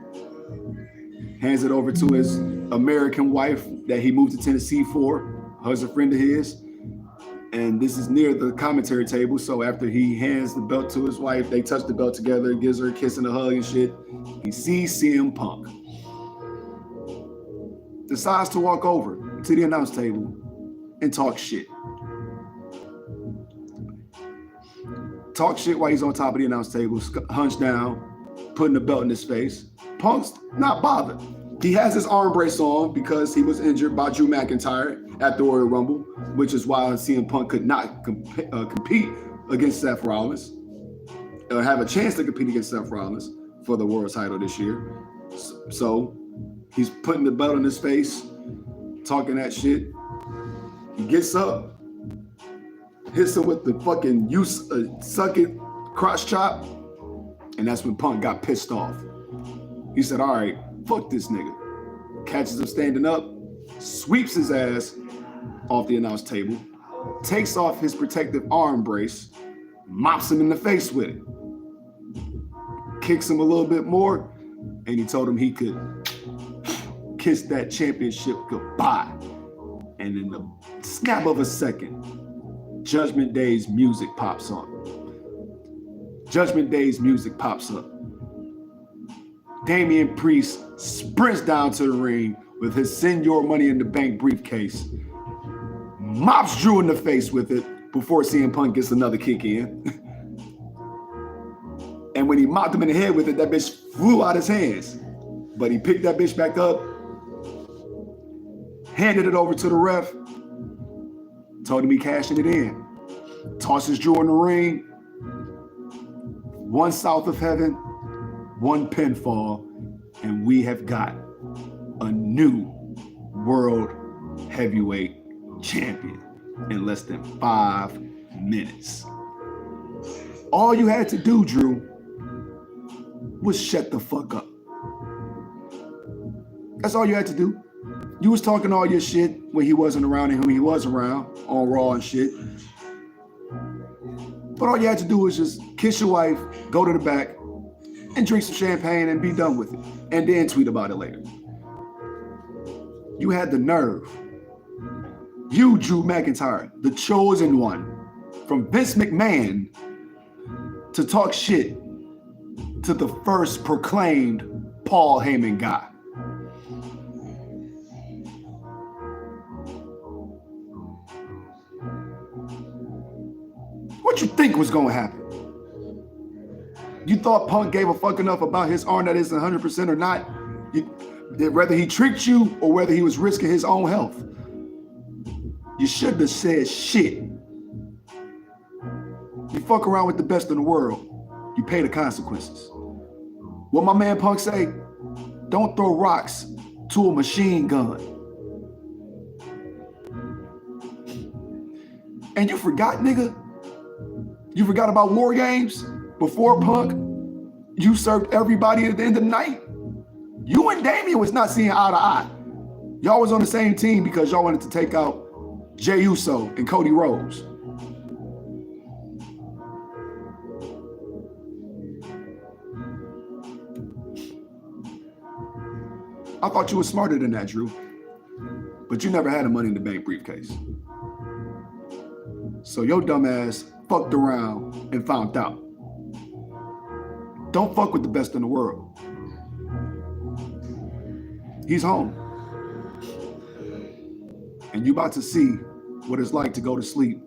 hands it over to his American wife that he moved to Tennessee for, who's a friend of his. And this is near the commentary table. So after he hands the belt to his wife, they touch the belt together, gives her a kiss and a hug and shit. He sees CM Punk. Decides to walk over to the announce table and talk shit. Talk shit while he's on top of the announce table, hunched down, putting the belt in his face. Punk's not bothered. He has his arm brace on because he was injured by Drew McIntyre at the Royal Rumble, which is why CM Punk could not compete against Seth Rollins, or have a chance to compete against Seth Rollins for the world title this year. So he's putting the belt in his face, talking that shit. He gets up, hits him with the fucking suck it crotch chop, and that's when Punk got pissed off. He said, all right, fuck this nigga. Catches him standing up, sweeps his ass off the announce table, takes off his protective arm brace, mops him in the face with it, kicks him a little bit more, and he told him he could kiss that championship goodbye. And in the snap of a second, Judgment Day's music pops on. Judgment Day's music pops up. Damian Priest sprints down to the ring with his Send Your Money in the Bank briefcase, mops Drew in the face with it before CM Punk gets another kick in. And when he mopped him in the head with it, that bitch flew out his hands. But he picked that bitch back up, handed it over to the ref, told him he cashing it in. Tosses Drew in the ring. One south of heaven, one pinfall, and we have got a new world heavyweight champion in less than 5 minutes. All you had to do, Drew, was shut the fuck up. That's all you had to do. You was talking all your shit when he wasn't around and when he was around on Raw and shit. But all you had to do was just kiss your wife, go to the back, and drink some champagne and be done with it. And then tweet about it later. You had the nerve. You, Drew McIntyre, the chosen one from Vince McMahon, to talk shit to the first proclaimed Paul Heyman guy. What you think was gonna happen? You thought Punk gave a fuck enough about his arm that isn't 100% or not? Whether he tricked you or whether he was risking his own health. You shouldn't have said shit. You fuck around with the best in the world, you pay the consequences. What my man Punk say? Don't throw rocks to a machine gun. And you forgot, nigga? You forgot about War Games? Before Punk, you served everybody at the end of the night. You and Damian was not seeing eye to eye. Y'all was on the same team because y'all wanted to take out Jey Uso and Cody Rhodes. I thought you were smarter than that, Drew. But you never had a Money in the Bank briefcase. So your dumb ass fucked around and found out. Don't fuck with the best in the world. He's home. And you about to see what it's like to go to sleep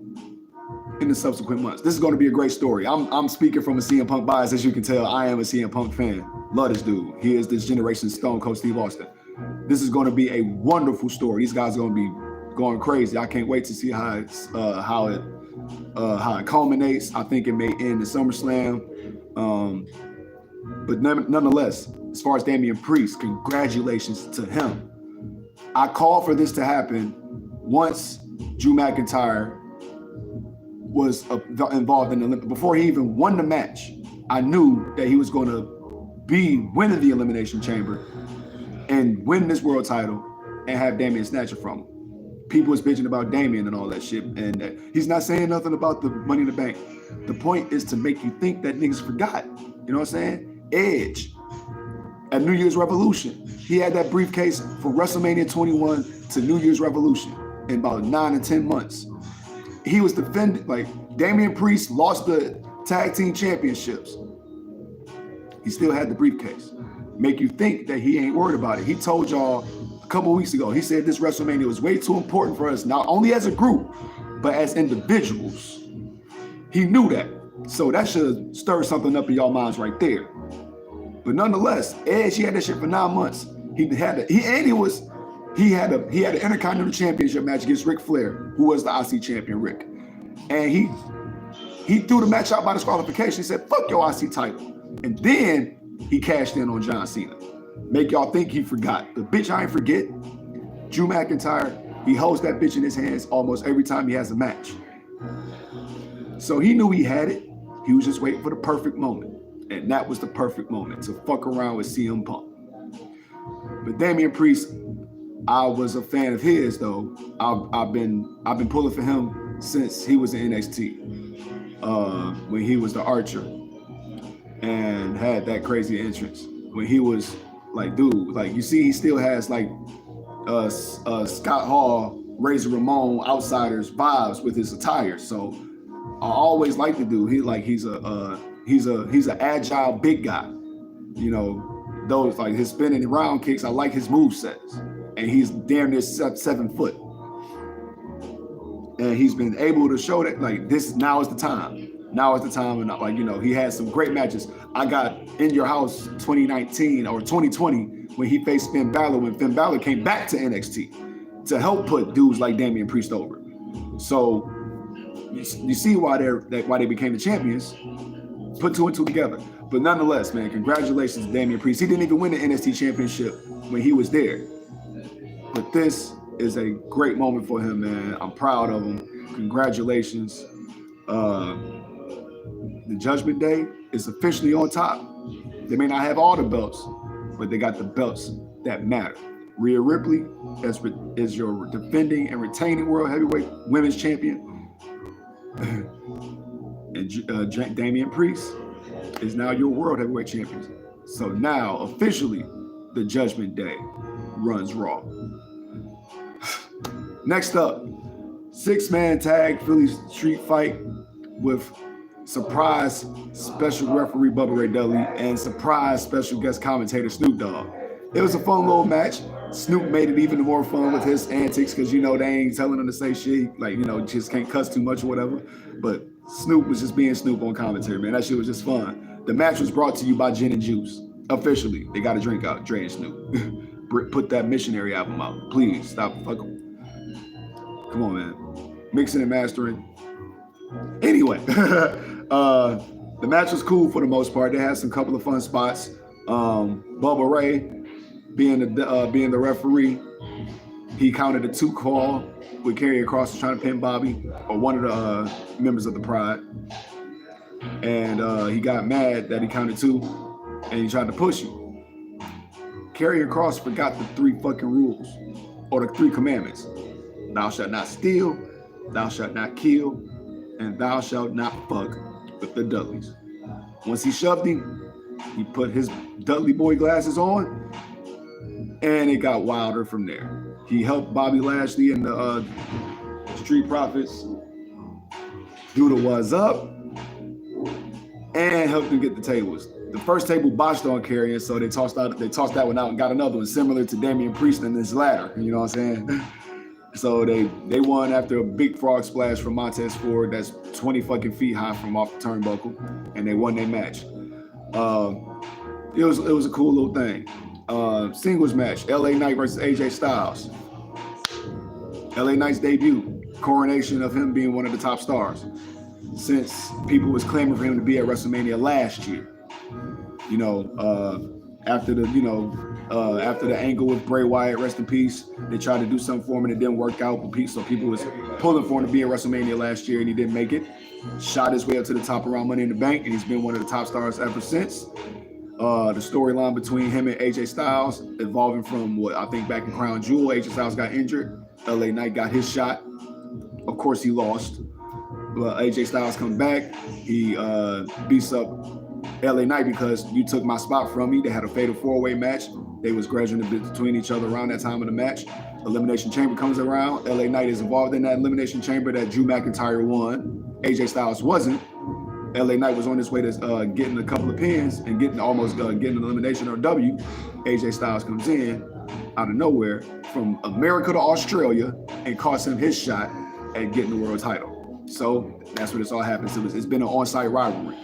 in the subsequent months. This is going to be a great story. I'm speaking from a CM Punk bias. As you can tell, I am a CM Punk fan. Love this dude. He is this generation's Stone Cold Steve Austin. This is going to be a wonderful story. These guys are going to be going crazy. I can't wait to see how it culminates. I think it may end in SummerSlam. But nonetheless, as far as Damian Priest, congratulations to him. I called for this to happen once Drew McIntyre was involved in the Olympics. Before he even won the match, I knew that he was going to be winning the Elimination Chamber and win this world title and have Damian snatch it from him. People was bitching about Damian and all that shit, and he's not saying nothing about the Money in the Bank. The point is to make you think that niggas forgot. You know what I'm saying? Edge at New Year's Revolution. He had that briefcase from WrestleMania 21 to New Year's Revolution in about 9 or 10 months. He was defended, like Damian Priest lost the tag team championships. He still had the briefcase. Make you think that he ain't worried about it. He told y'all a couple weeks ago, he said this WrestleMania was way too important for us, not only as a group, but as individuals. He knew that. So that should stir something up in y'all minds right there. But nonetheless, Edge, he had that shit for 9 months. He had an Intercontinental Championship match against Ric Flair, who was the IC champion, Rick. And he threw the match out by disqualification. He said, fuck your IC title. And then he cashed in on John Cena. Make y'all think he forgot. The bitch I ain't forget. Drew McIntyre, he holds that bitch in his hands almost every time he has a match. So he knew he had it. He was just waiting for the perfect moment. And that was the perfect moment to fuck around with CM Punk. But Damian Priest, I was a fan of his though. I've been pulling for him since he was in NXT. When he was the Archer and had that crazy entrance. When he was like, dude, like you see he still has like Scott Hall, Razor Ramon, Outsiders vibes with his attire. So I always like the dude. He's an agile big guy. You know, those like his spinning round kicks. I like his movesets, and he's damn near 7 foot. And he's been able to show that like this now is the time. Now is the time, and like you know, he had some great matches. I got In Your House 2019 or 2020 when he faced Finn Balor when Finn Balor came back to NXT to help put dudes like Damian Priest over. So you see why they became the champions. Put 2 and 2 together. But nonetheless, man, congratulations to Damian Priest. He didn't even win the NXT championship when he was there. But this is a great moment for him, man. I'm proud of him. Congratulations. The Judgment Day is officially on top. They may not have all the belts, but they got the belts that matter. Rhea Ripley is your defending and retaining World Heavyweight Women's Champion. And Damian Priest is now your World Heavyweight Champion. So now, officially, the Judgment Day runs Raw. Next up, 6-man tag Philly street fight with surprise special referee Bubba Ray Dudley and surprise special guest commentator Snoop Dogg. It was a fun little match. Snoop made it even more fun with his antics because, you know, they ain't telling him to say shit. Like, you know, just can't cuss too much or whatever. But Snoop was just being Snoop on commentary, man. That shit was just fun. The match was brought to you by Gin and Juice. Officially, they got a drink out, Dre and Snoop. Put that missionary album out. Please, stop fucking. Come on, man. Mixing and mastering. Anyway, the match was cool for the most part. They had some couple of fun spots. Bubba Ray being the referee, he counted a 2 call with Karrion Kross trying to pin Bobby or one of the members of the Pride, and he got mad that he counted 2, and he tried to push him. Karrion Kross forgot the 3 fucking rules or the 3 commandments: thou shalt not steal, thou shalt not kill, and thou shalt not fuck with the Dudleys. Once he shoved him, he put his Dudley boy glasses on, and it got wilder from there. He helped Bobby Lashley and the Street Profits do the what's up and helped them get the tables. The first table botched on Karrion, so they tossed that one out and got another one similar to Damian Priest and his ladder. You know what I'm saying? So they won after a big frog splash from Montez Ford that's 20 fucking feet high from off the turnbuckle, and they won their match. It was a cool little thing. Singles match: LA Knight versus AJ Styles. LA Knight's debut, coronation of him being one of the top stars, since people was clamoring for him to be at WrestleMania last year. You know, after the angle with Bray Wyatt, rest in peace, they tried to do something for him and it didn't work out. So people was pulling for him to be at WrestleMania last year and he didn't make it. Shot his way up to the top around Money in the Bank, and he's been one of the top stars ever since. The storyline between him and AJ Styles evolving from what I think back in Crown Jewel, AJ Styles got injured. LA Knight got his shot. Of course, he lost. But AJ Styles comes back. He beats up LA Knight because you took my spot from me. They had a fatal 4-way match. They was grudging a bit between each other around that time of the match. Elimination Chamber comes around. LA Knight is involved in that Elimination Chamber that Drew McIntyre won. AJ Styles wasn't. LA Knight was on his way to getting a couple of pins and getting an elimination or a W. AJ Styles comes in out of nowhere from America to Australia and costs him his shot at getting the world title. So that's what it's all happened. So it's been an on-site rivalry.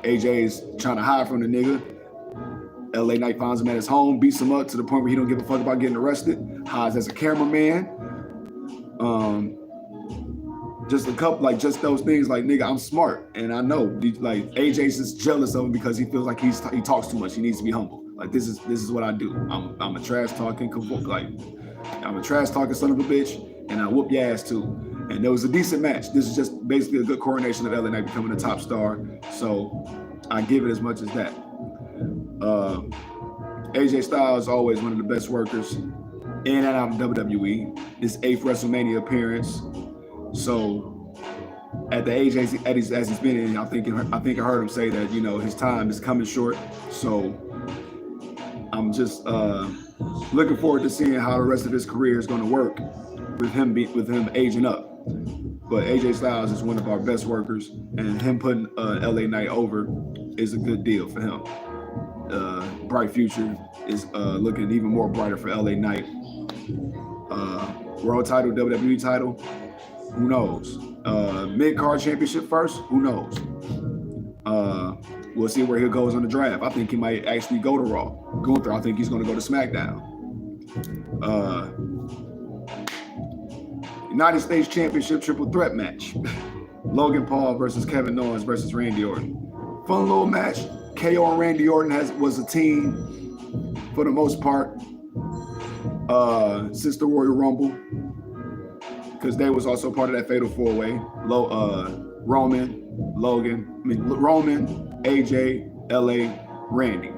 AJ is trying to hide from the nigga. LA Knight finds him at his home, beats him up to the point where he don't give a fuck about getting arrested. Hides as a cameraman. Just those things, like, nigga, I'm smart and I know. Like, AJ's just jealous of him because he feels like he talks too much. He needs to be humble. Like, this is what I do. I'm a trash talking son of a bitch, and I whoop your ass too. And there was a decent match. This is just basically a good coronation of LA Knight becoming a top star. So I give it as much as that. AJ Styles is always one of the best workers in and out of WWE. His 8th WrestleMania appearance. So at the age as he's been in, I think I heard him say that, you know, his time is coming short. So I'm just looking forward to seeing how the rest of his career is going to work with him aging up. But AJ Styles is one of our best workers, and him putting LA Knight over is a good deal for him. Bright future is looking even more brighter for LA Knight. World title, WWE title, who knows? Mid-card championship first, who knows? We'll see where he goes on the draft. I think he might actually go to Raw. Gunther, I think he's going to go to SmackDown. United States Championship triple threat match. Logan Paul versus Kevin Owens versus Randy Orton. Fun little match. KO and Randy Orton was a team for the most part since the Royal Rumble, because they was also part of that fatal 4-way. Roman, AJ, LA, Randy.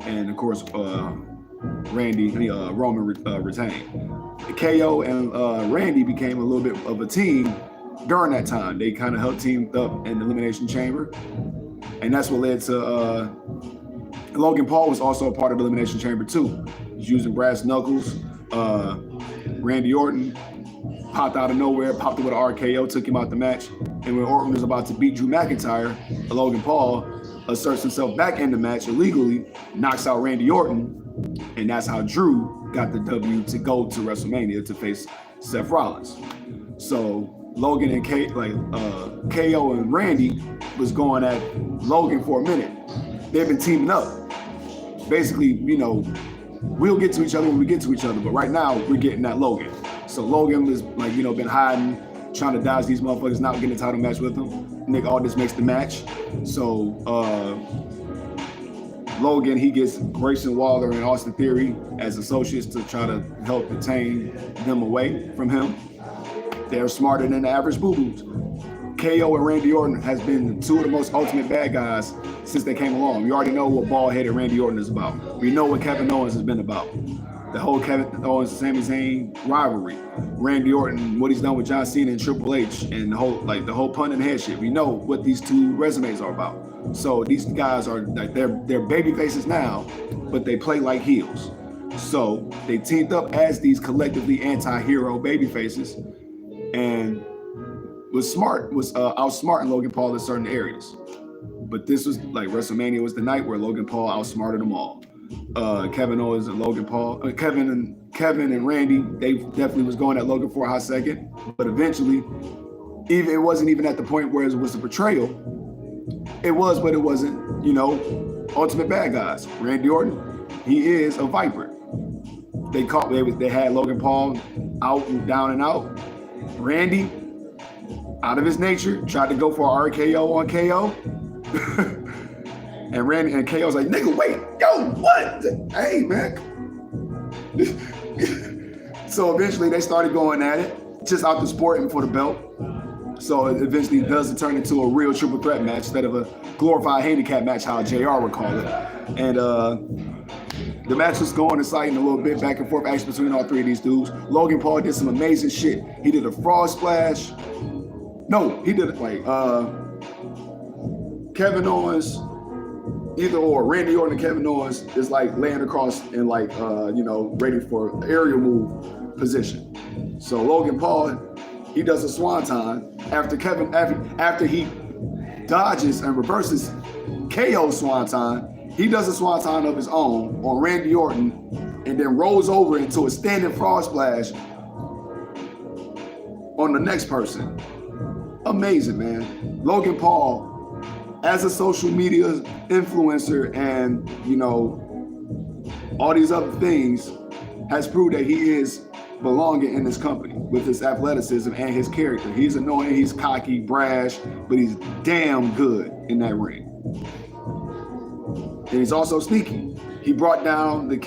And of course, Roman retained. KO and Randy became a little bit of a team during that time. They kind of helped teamed up in the Elimination Chamber. And that's what led to Logan Paul was also a part of the Elimination Chamber too. He's using brass knuckles. Randy Orton popped out of nowhere, popped him with an RKO, took him out the match. And when Orton was about to beat Drew McIntyre, Logan Paul asserts himself back in the match illegally, knocks out Randy Orton, and that's how Drew got the W to go to WrestleMania to face Seth Rollins. So Logan and KO and Randy was going at Logan for a minute. They've been teaming up. Basically, we'll get to each other when we get to each other, but right now we're getting at Logan. So Logan was been hiding, trying to dodge these motherfuckers, not getting a title match with them. Nick Aldis makes the match. So Logan, he gets Grayson Waller and Austin Theory as associates to try to help detain them away from him. They're smarter than the average boo-boos. KO and Randy Orton has been two of the most ultimate bad guys since they came along. We already know what bald-headed Randy Orton is about. We know what Kevin Owens has been about. The whole Kevin Owens and Sami Zayn rivalry. Randy Orton, what he's done with John Cena and Triple H, and the whole pun and head shit. We know what these two resumes are about. So these guys are they're baby faces now, but they play like heels. So they teamed up as these collectively anti-hero baby faces, and was outsmarting Logan Paul in certain areas. But this was WrestleMania was the night where Logan Paul outsmarted them all. Kevin Owens and Logan Paul, Kevin and Randy, they definitely was going at Logan for a hot second, but eventually, it wasn't even at the point where it was a betrayal. It was, but it wasn't. Ultimate bad guys. Randy Orton, he is a viper. They had Logan Paul out and down and out. Randy, out of his nature, tried to go for a RKO on KO. And Randy and KO was like, nigga, wait, yo, what? Hey, man. So eventually they started going at it, just out the sport and for the belt. So it eventually does turn into a real triple threat match instead of a glorified handicap match, how JR would call it. And the match was going exciting a little bit, back and forth action between all three of these dudes. Logan Paul did some amazing shit. He did a frog splash. No, he did Kevin Owens, either or. Randy Orton and Kevin Owens is laying across in ready for aerial move position. So Logan Paul, he does a swanton after he dodges and reverses KO's swanton. He does a swanton of his own on Randy Orton and then rolls over into a standing frog splash on the next person. Amazing, man. Logan Paul, as a social media influencer and, all these other things, has proved that he is belonging in this company with his athleticism and his character. He's annoying, he's cocky, brash, but he's damn good in that ring. And he's also sneaky. He brought down the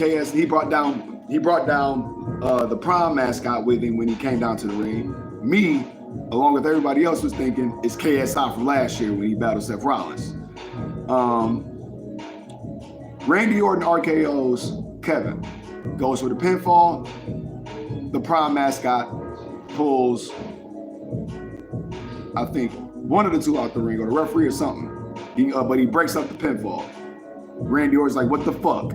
the Prime mascot with him when he came down to the ring. Me, along with everybody else, was thinking it's KSI from last year when he battled Seth Rollins. Randy Orton RKO's Kevin, goes for the pinfall. The Prime mascot pulls, I think, one of the two out the ring, or the referee or something. But he breaks up the pinfall. Randy Orton's like, what the fuck?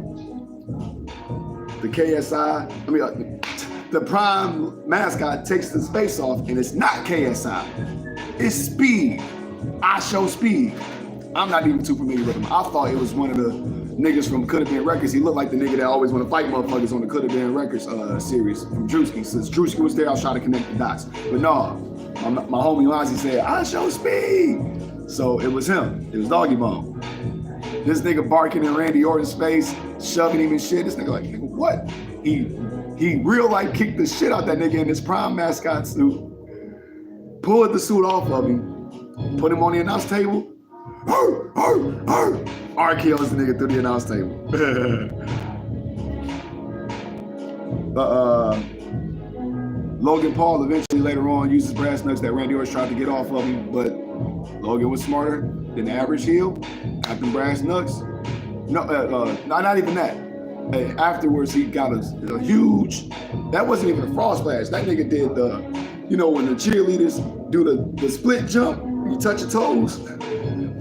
The Prime mascot takes the space off, and it's not KSI. It's Speed. I Show Speed. I'm not even too familiar with him. I thought it was one of the niggas from Coulda Been Records. He looked like the nigga that always want to fight motherfuckers on the Coulda Been Records series from Drewski. Since Drewski was there, I was trying to connect the dots. But no, my homie Lonzy said, I Show Speed. So it was him. It was Doggy Bone. This nigga barking in Randy Orton's face, shoving him and shit. This nigga like, nigga, what? He real life kicked the shit out that nigga in his Prime mascot suit, pulled the suit off of him, put him on the announce table. RKO's the nigga through the announce table. Logan Paul eventually later on uses brass knucks that Randy Orton tried to get off of him, but Logan was smarter than the average heel. Got them brass knucks. No, not even that. Afterwards, he got a huge. That wasn't even a frog splash. That nigga did the, when the cheerleaders do the split jump, you touch your toes,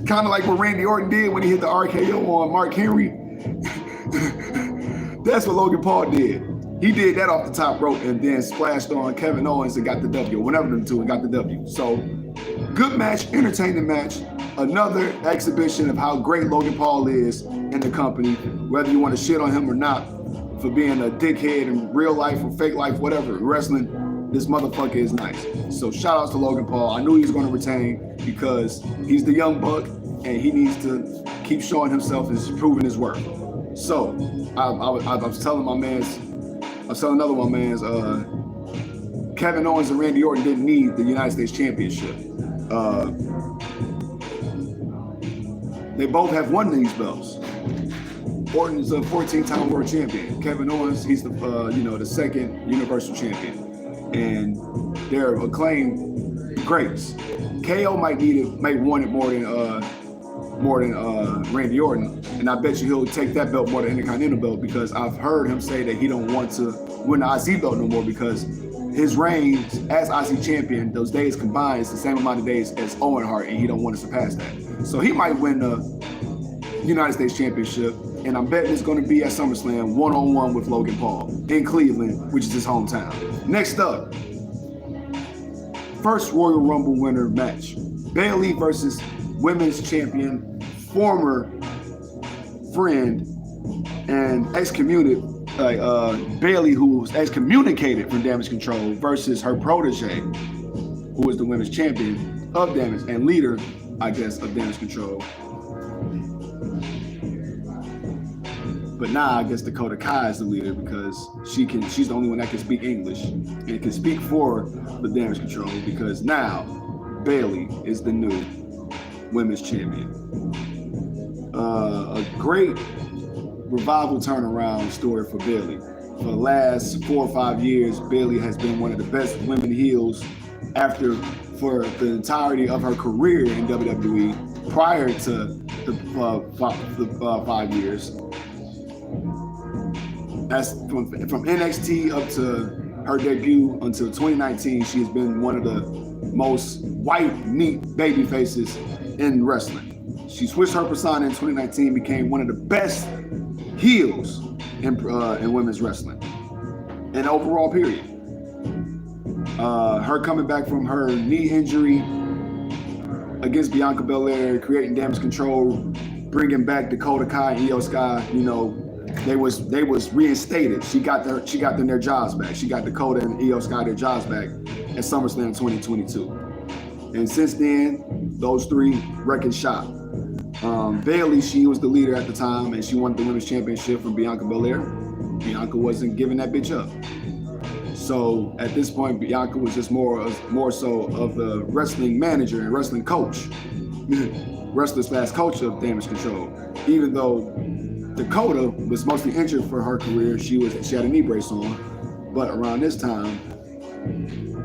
kind of like what Randy Orton did when he hit the RKO on Mark Henry. That's what Logan Paul did. He did that off the top rope and then splashed on Kevin Owens and got the W, or whatever them two, and got the W. So, good match, entertaining match. Another exhibition of how great Logan Paul is in the company, whether you want to shit on him or not for being a dickhead in real life or fake life, whatever. Wrestling, this motherfucker is nice. So shout outs to Logan Paul. I knew he was going to retain because he's the young buck and he needs to keep showing himself and proving his worth. So I was telling my mans, I was telling another one man's, Kevin Owens and Randy Orton didn't need the United States Championship. They both have won these belts. Orton is a 14-time world champion. Kevin Owens, he's the second Universal Champion, and they're acclaimed greats. KO might want it more than Randy Orton, and I bet you he'll take that belt more than the Intercontinental belt because I've heard him say that he don't want to win the IC belt no more because his reign as IC champion, those days combined, is the same amount of days as Owen Hart, and he don't want to surpass that. So he might win the United States Championship, and I'm betting it's going to be at SummerSlam one-on-one with Logan Paul in Cleveland, which is his hometown. Next up, first Royal Rumble winner match. Bayley versus Women's Champion, former friend and excommunicated, Bayley, who was excommunicated from Damage Control, versus her protege, who is the Women's Champion of Damage and leader, I guess, of Damage Control. But now I guess Dakota Kai is the leader because she's the only one that can speak English and can speak for the Damage Control because now Bayley is the new Women's Champion. A great revival turnaround story for Bayley. For the last 4 or 5 years, Bayley has been one of the best women heels for the entirety of her career in WWE prior to the 5 years. That's from NXT up to her debut until 2019. She has been one of the most white meat baby faces in wrestling. She switched her persona in 2019, became one of the best heels in women's wrestling, and overall period. Her coming back from her knee injury against Bianca Belair, creating Damage Control, bringing back Dakota Kai and Io Sky, they was reinstated. She got them their jobs back. She got Dakota and Io Sky their jobs back at SummerSlam 2022. And since then, those three wrecking shop. Bayley, she was the leader at the time, and she won the Women's Championship from Bianca Belair. Bianca wasn't giving that bitch up. So at this point, Bianca was just more so of the wrestling manager and wrestling coach, wrestler/coach of Damage Control. Even though Dakota was mostly injured for her career, she had a knee brace on. But around this time,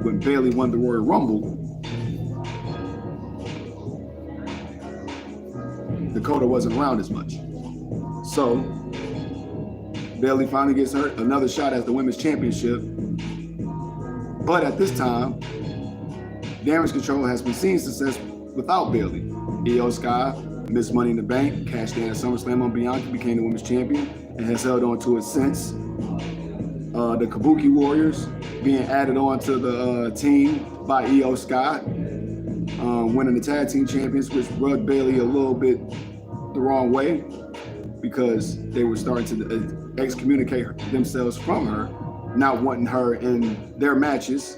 when Bayley won the Royal Rumble, Dakota wasn't around as much. So Bayley finally gets her another shot at the Women's Championship. But at this time, Damage Control has been seeing success without Bayley. Io Sky missed Money in the Bank, cashed in at SummerSlam on Bianca, became the Women's Champion, and has held on to it since. The Kabuki Warriors being added on to the team by Io Sky, winning the Tag Team Champions, which rubbed Bayley a little bit the wrong way because they were starting to excommunicate themselves from her, not wanting her in their matches.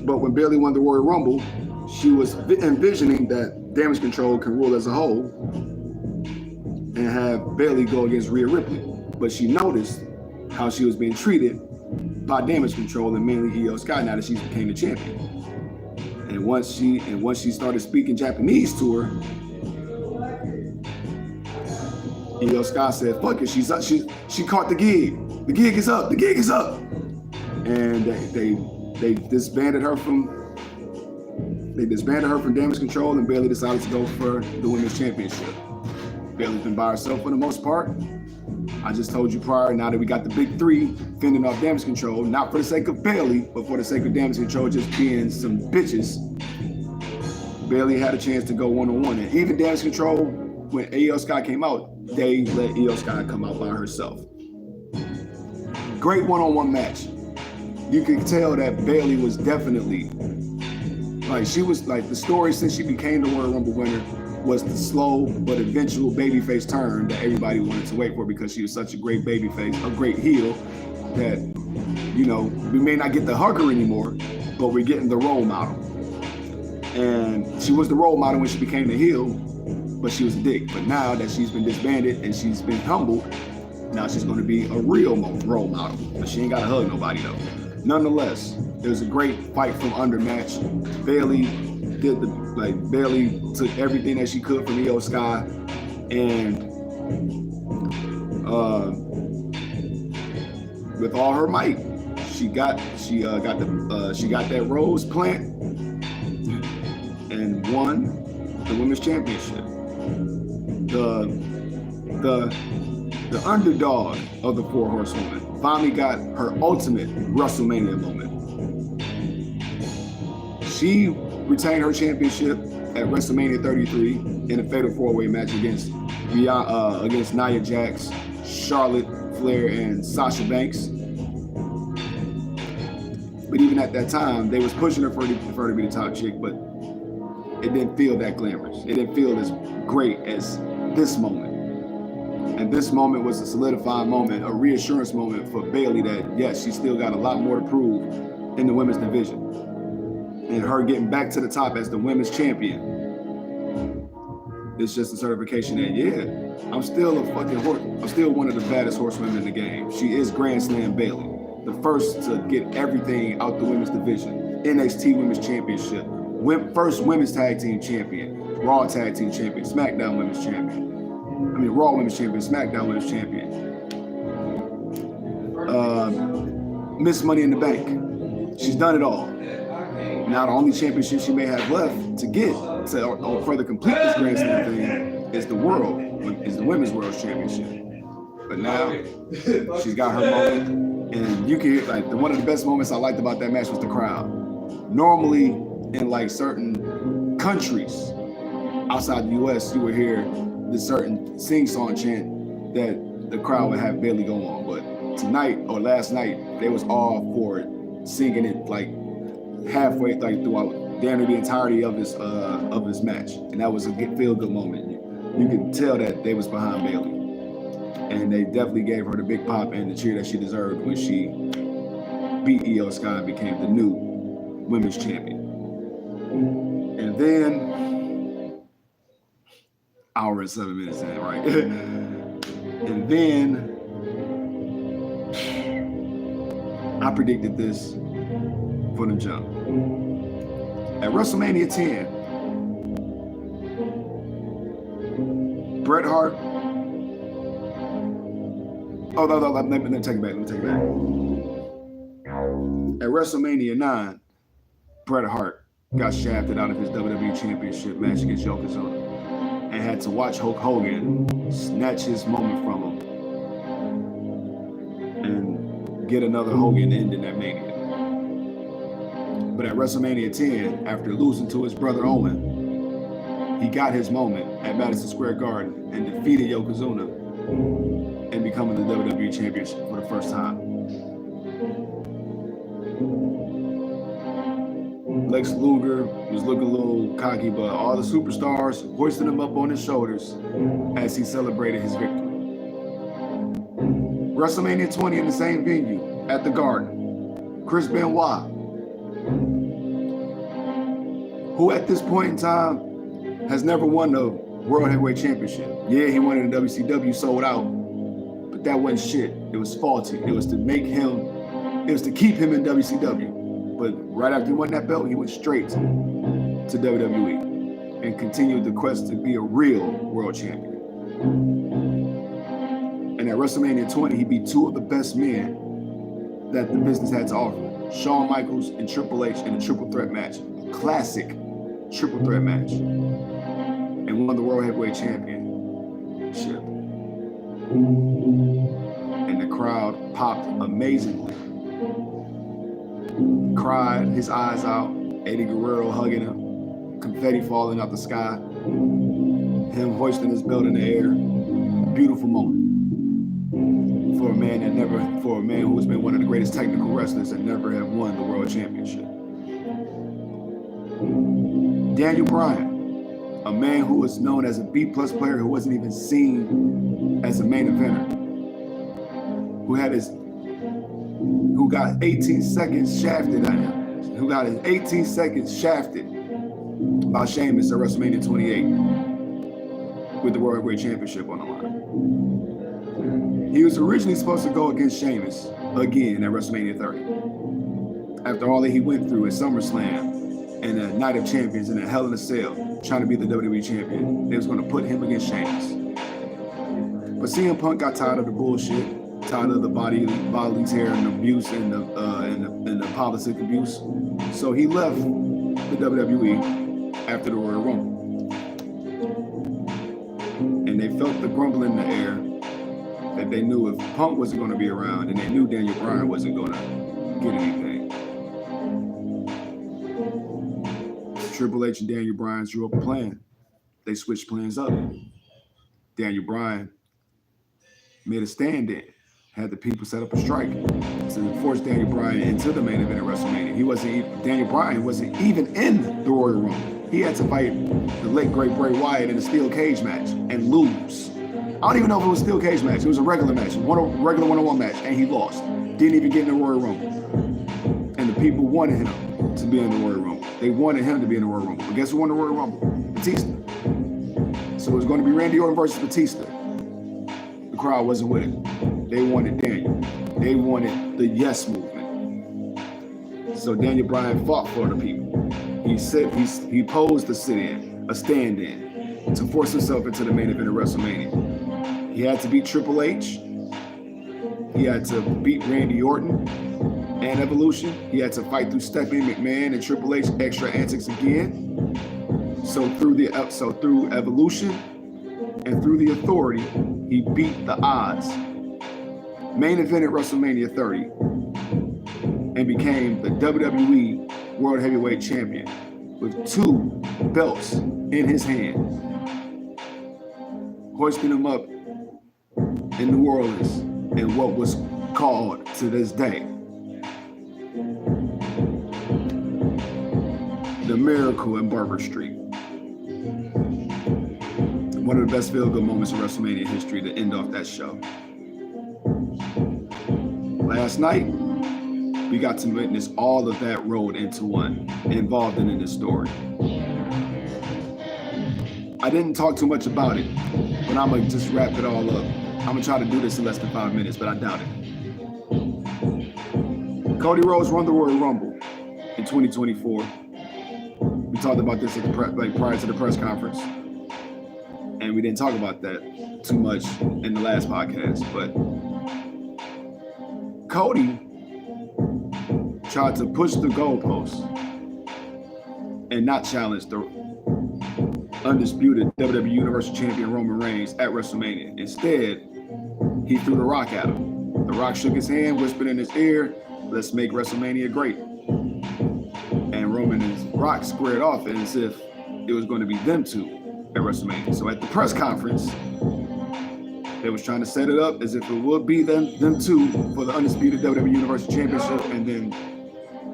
But when Bayley won the Royal Rumble, she was envisioning that Damage Control can rule as a whole and have Bayley go against Rhea Ripley. But she noticed how she was being treated by Damage Control and mainly Io Sky now that she became the champion. And once she started speaking Japanese to her, Io Sky said, "Fuck it, she's up. She caught the gig. The gig is up. The gig is up." And they disbanded her from They disbanded her from Damage Control, and Bayley decided to go for the Women's Championship. Bayley's been by herself for the most part. I just told you prior, now that we got the big three fending off Damage Control, not for the sake of Bayley, but for the sake of Damage Control just being some bitches, Bayley had a chance to go one-on-one. And even Damage Control, when Io Sky came out, they let Io Sky come out by herself. Great one-on-one match. You could tell that Bayley was definitely, like, she was like, the story since she became the Royal Rumble winner was the slow but eventual babyface turn that everybody wanted to wait for, because she was such a great babyface, a great heel, that, you know, we may not get the hugger anymore, but we're getting the role model. And she was the role model when she became the heel, but she was a dick. But now that she's been disbanded and she's been humbled, now she's going to be a real role model. But she ain't got to hug nobody though. Nonetheless, it was a great fight from under match. Bayley did Bayley took everything that she could from Io Sky, and with all her might, she got that rose plant and won the Women's Championship. The underdog of the Four Horsewomen finally got her ultimate WrestleMania moment. She retained her championship at WrestleMania 33 in a fatal four-way match against Nia Jax, Charlotte Flair, and Sasha Banks. But even at that time, they was pushing her for her to be the top chick, but it didn't feel that glamorous. It didn't feel as great as this moment. And this moment was a solidifying moment, a reassurance moment for Bayley that, yes, she still got a lot more to prove in the women's division. And her getting back to the top as the women's champion, it's just a certification that, yeah, I'm still a fucking horse. I'm still one of the baddest horsewomen in the game. She is Grand Slam Bayley, the first to get everything out the women's division. NXT Women's Championship, first women's tag team champion, Raw tag team champion, SmackDown women's champion. Raw women's champion, SmackDown women's champion. Miss Money in the Bank. She's done it all. Now the only championship she may have left to get to further complete this Grand Slam thing is the Women's World Championship. But now she's got her moment, and you can hear, like, one of the best moments I liked about that match was the crowd. Normally in like certain countries outside the US, you would hear this certain sing-song chant that the crowd would have Bayley go on. But tonight or last night, they was all for it, singing it like halfway, like throughout damn near the entirety of this match. And that was a feel-good moment. You could tell that they was behind Bayley. And they definitely gave her the big pop and the cheer that she deserved when she beat Io Sky and became the new women's champion. And then, hour and 7 minutes in, right? And then, I predicted this for the jump. At WrestleMania 10, Bret Hart, let me take it back. At WrestleMania 9, Bret Hart got shafted out of his WWE Championship match against Yokozuna and had to watch Hulk Hogan snatch his moment from him and get another Hogan end in that Mania. But at WrestleMania 10, after losing to his brother Owen, he got his moment at Madison Square Garden and defeated Yokozuna and becoming the WWE Championship for the first time. Lex Luger was looking a little cocky, but all the superstars hoisted him up on his shoulders as he celebrated his victory. WrestleMania 20 in the same venue at the Garden, Chris Benoit, who at this point in time has never won the World Heavyweight Championship. Yeah, he won it in WCW, sold out, but that wasn't shit. It was faulty. It was to keep him in WCW. But right after he won that belt, he went straight to WWE and continued the quest to be a real world champion. And at WrestleMania 20, he beat two of the best men that the business had to offer, Shawn Michaels and Triple H in a triple threat match. A classic triple threat match and won the World Heavyweight Championship. And the crowd popped amazingly. Cried his eyes out. Eddie Guerrero hugging him. Confetti falling out the sky. Him hoisting his belt in the air. Beautiful moment. For a man who's been one of the greatest technical wrestlers and never have won the World Championship. Daniel Bryan, a man who was known as a B-plus player who wasn't even seen as a main eventer, who got 18 seconds shafted at him, who got his 18 seconds shafted by Sheamus at WrestleMania 28 with the World Heavyweight Championship on the line. He was originally supposed to go against Sheamus again at WrestleMania 30. After all that he went through at SummerSlam and a Night of Champions and a Hell in a Cell, trying to be the WWE champion, they was going to put him against Sheamus. But CM Punk got tired of the bullshit, tired of the bodily tear and abuse and the politic abuse. So he left the WWE after the Royal Rumble. And they felt the grumble in the air that they knew if Punk wasn't going to be around, and they knew Daniel Bryan wasn't going to get anything. Triple H and Daniel Bryan drew up a plan. They switched plans up. Daniel Bryan made a stand-in, had the people set up a strike to force Daniel Bryan into the main event of WrestleMania. Daniel Bryan wasn't even in the Royal Rumble. He had to fight the late great Bray Wyatt in a steel cage match and lose. I don't even know if it was a steel cage match. It was a regular match, a regular one-on-one match, and he lost. Didn't even get in the Royal Rumble. And the people wanted him to be in the Royal Rumble. They wanted him to be in the Royal Rumble. But guess who won the Royal Rumble? Batista. So it was going to be Randy Orton versus Batista. The crowd wasn't with it. They wanted Daniel. They wanted the yes movement. So Daniel Bryan fought for the people. He posed a sit-in, a stand-in, to force himself into the main event of WrestleMania. He had to beat Triple H. He had to beat Randy Orton and Evolution. He had to fight through Stephanie McMahon and Triple H extra antics again. So through Evolution and through the Authority, he beat the odds. Main event at WrestleMania 30 and became the WWE World Heavyweight Champion with 2 belts in his hand, hoisting him up in New Orleans in what was called to this day the Miracle in Barber Street. One of the best feel-good moments in WrestleMania history to end off that show. Last night, we got to witness all of that rolled into one, involved in this story. I didn't talk too much about it, but I'm gonna just wrap it all up. I'm gonna try to do this in less than 5 minutes, but I doubt it. Cody Rhodes won the Royal Rumble in 2024. We talked about this at the prior to the press conference, and we didn't talk about that too much in the last podcast, but Cody tried to push the goalposts and not challenge the undisputed WWE Universal Champion Roman Reigns at WrestleMania. Instead, he threw The Rock at him. The Rock shook his hand, whispered in his ear, "Let's make WrestleMania great." And Roman and Rock squared off as if it was going to be them two at WrestleMania. So at the press conference, they was trying to set it up as if it would be them two for the undisputed WWE Universal Championship, and then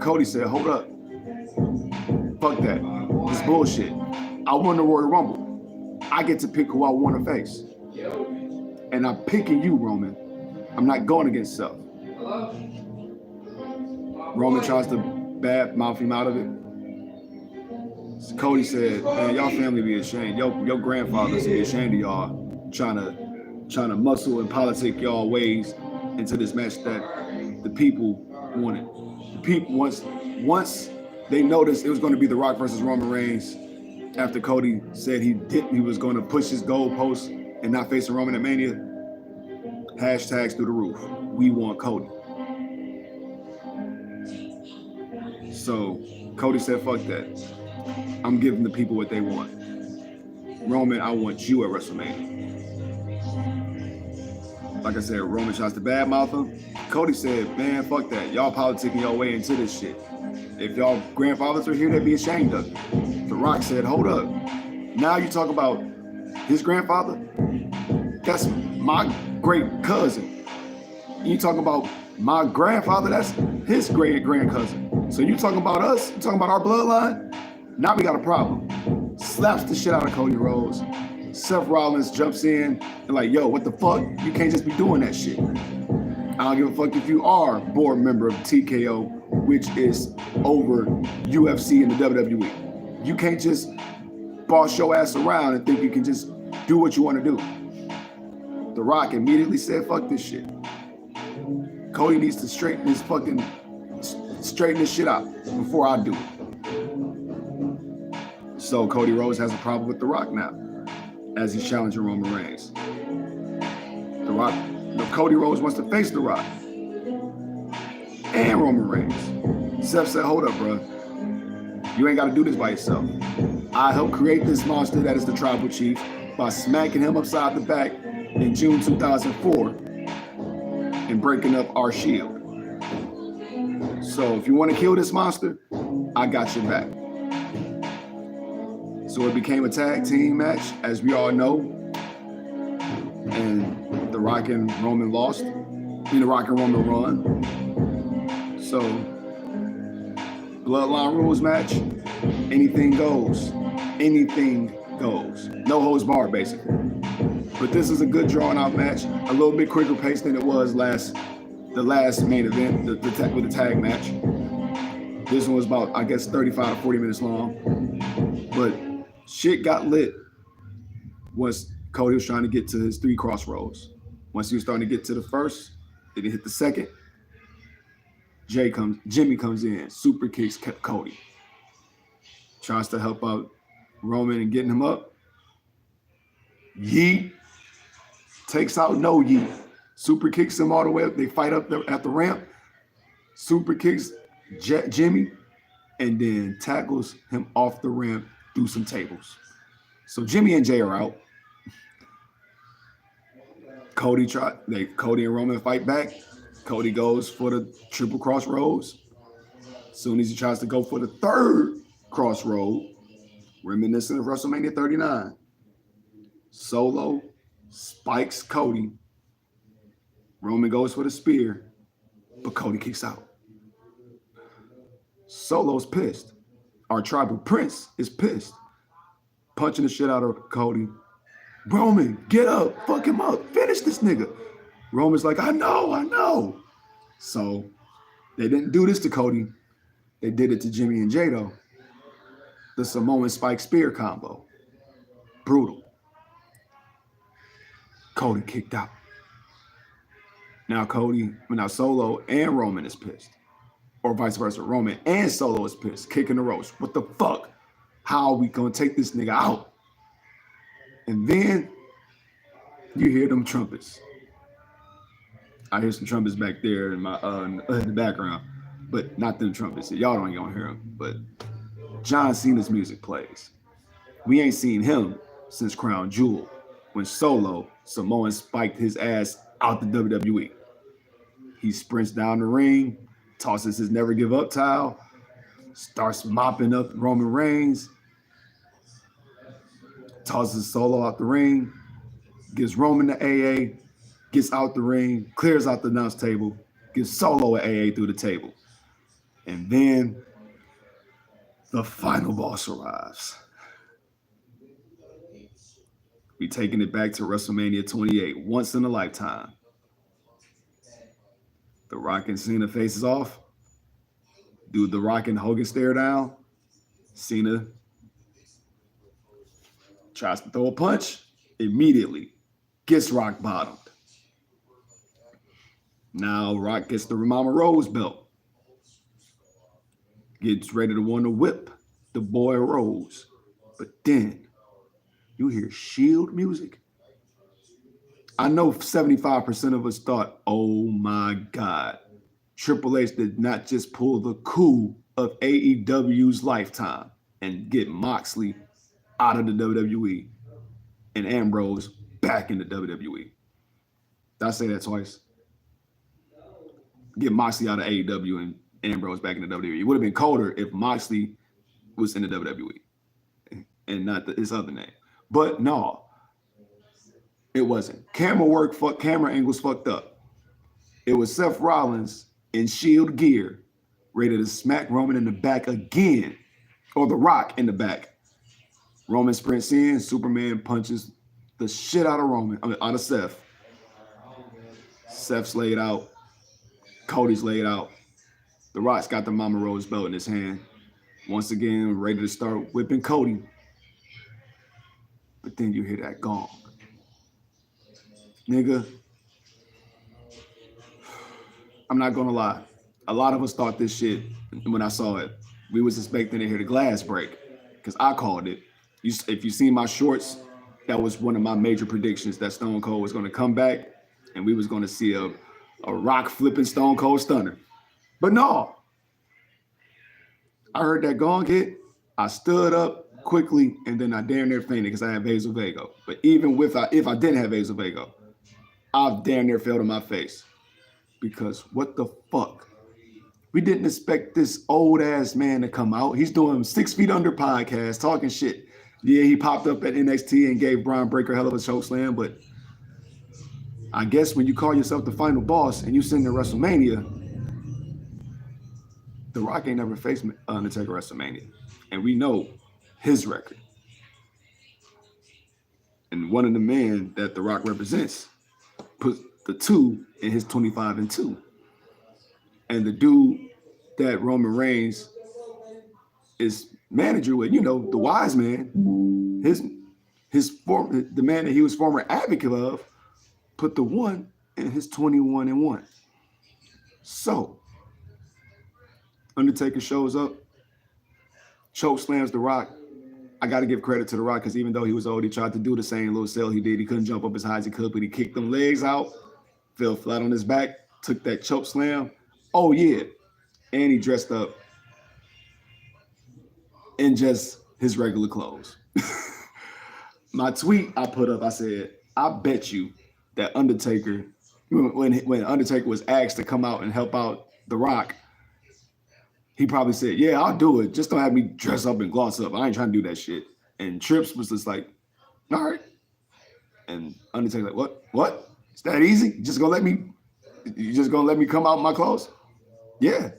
Cody said, "Hold up, fuck that, this bullshit. I won the Royal Rumble. I get to pick who I want to face, and I'm picking you, Roman. I'm not going against Seth." Roman tries to mouth him out of it. So Cody said, "Man, y'all family be ashamed. Your grandfathers be ashamed of y'all trying to muscle and politic y'all ways into this match that the people wanted." The people once they noticed it was going to be The Rock versus Roman Reigns, after Cody said he was going to push his goalposts and not face Roman at Mania, hashtags through the roof. We want Cody. So Cody said, "Fuck that. I'm giving the people what they want. Roman, I want you at WrestleMania. Like I said, Roman tries to badmouth him. Cody said, man, fuck that. Y'all politicking your way into this shit. If y'all grandfathers are here, they'd be ashamed of it. The Rock said, hold up. Now you talk about his grandfather? That's my great cousin. You talk about my grandfather, that's his great cousin. So you talking about us? You talking about our bloodline? Now we got a problem. Slaps the shit out of Cody Rhodes. Seth Rollins jumps in and like, yo, what the fuck? You can't just be doing that shit. I don't give a fuck if you are board member of TKO, which is over UFC and the WWE. You can't just boss your ass around and think you can just do what you want to do. The Rock immediately said, fuck this shit. Cody needs to straighten this shit out before I do it. So Cody Rhodes has a problem with The Rock now, as he's challenging Roman Reigns. Cody Rhodes wants to face The Rock and Roman Reigns. Seth said, hold up, bro. You ain't got to do this by yourself. I helped create this monster that is the Tribal Chief by smacking him upside the back in June 2004 and breaking up our shield. So if you want to kill this monster, I got your back. So it became a tag team match, as we all know. And The Rock and Roman lost. The Rock and Roman won. So, Bloodline Rules match, anything goes. Anything goes. No holds barred, basically. But this is a good drawn out match. A little bit quicker pace than it was the last main event, with the tag match. This one was about, I guess, 35 to 40 minutes long. But shit got lit once Cody was trying to get to his 3 crossroads. Once he was starting to get to the first, then he hit the second. Jimmy comes in, super kicks Cody. Tries to help out Roman and getting him up. Yeet takes out no Yeet. Super kicks him all the way up. They fight up at the ramp. Super kicks Jimmy and then tackles him off the ramp through some tables. So Jimmy and Jay are out. Cody and Roman fight back. Cody goes for the triple crossroads. As soon as he tries to go for the 3rd crossroad, reminiscent of WrestleMania 39, Solo spikes Cody. Roman goes for the spear, but Cody kicks out. Solo's pissed. Our tribal prince is pissed. Punching the shit out of Cody. Roman, get up, fuck him up, finish this nigga. Roman's like, I know. So they didn't do this to Cody. They did it to Jimmy and Jay though. The Samoan Spike Spear combo. Brutal. Cody kicked out. Now Solo and Roman is pissed. Or vice versa, Roman and Solo is pissed, kicking the ropes. What the fuck? How are we gonna take this nigga out? And then you hear them trumpets. I hear some trumpets back there in my in the background, but not them trumpets. Y'all don't gonna hear them. But John Cena's music plays. We ain't seen him since Crown Jewel, when Solo Samoan spiked his ass out the WWE. He sprints down the ring, tosses his never give up towel, starts mopping up Roman Reigns, tosses Solo out the ring, gives Roman the AA, gets out the ring, clears out the announce table, gives Solo an AA through the table. And then the final boss arrives. We taking it back to WrestleMania 28, once in a lifetime. The Rock and Cena faces off. Do the Rock and Hogan stare down? Cena tries to throw a punch, immediately gets rock bottomed. Now Rock gets the Mama Rose belt. Gets ready to want to whip the boy Rose. But then you hear Shield music. I know 75% of us thought, oh my God, Triple H did not just pull the coup of AEW's lifetime and get Moxley out of the WWE and Ambrose back in the WWE. Did I say that twice? Get Moxley out of AEW and Ambrose back in the WWE. It would have been colder if Moxley was in the WWE and not his other name. But no, it wasn't. Camera angles fucked up. It was Seth Rollins in Shield gear, ready to smack Roman in the back again, or The Rock in the back. Roman sprints in, Superman punches the shit out of Seth. Seth's laid out. Cody's laid out. The Rock's got the Mama Rose belt in his hand. Once again, ready to start whipping Cody. But then you hear that gong. Nigga, I'm not gonna lie. A lot of us thought this shit when I saw it. We was expecting to hear the glass break because I called it. If you seen my shorts, that was one of my major predictions that Stone Cold was gonna come back and we was gonna see a Rock flipping Stone Cold stunner. But no. I heard that gong hit. I stood up quickly and then I damn near fainted because I had vasovagal. But even if I didn't have vasovagal, I damn near fell to my face. Because what the fuck? We didn't expect this old ass man to come out. He's doing 6 Feet Under podcast, talking shit. Yeah, he popped up at NXT and gave Braun Breaker a hell of a chokeslam, but I guess when you call yourself the final boss and you send to WrestleMania, The Rock ain't never faced Undertaker at WrestleMania. And we know his record. And one of the men that The Rock represents put the 2 in his 25-2. And the dude that Roman Reigns is manager with, the wise man, the man that he was former advocate of, put the 1 in his 21-1. So, Undertaker shows up, choke slams The Rock. I got to give credit to The Rock because even though he was old, he tried to do the same little sell he did. He couldn't jump up as high as he could, but he kicked them legs out, fell flat on his back, took that choke slam. Oh, yeah. And he dressed up in just his regular clothes. My tweet I put up, I said, I bet you that Undertaker, when Undertaker was asked to come out and help out The Rock, he probably said, yeah, I'll do it. Just don't have me dress up and gloss up. I ain't trying to do that shit. And Trips was just like, all right. And Undertaker like, what? Is that easy? You just gonna let me come out in my clothes? Yeah.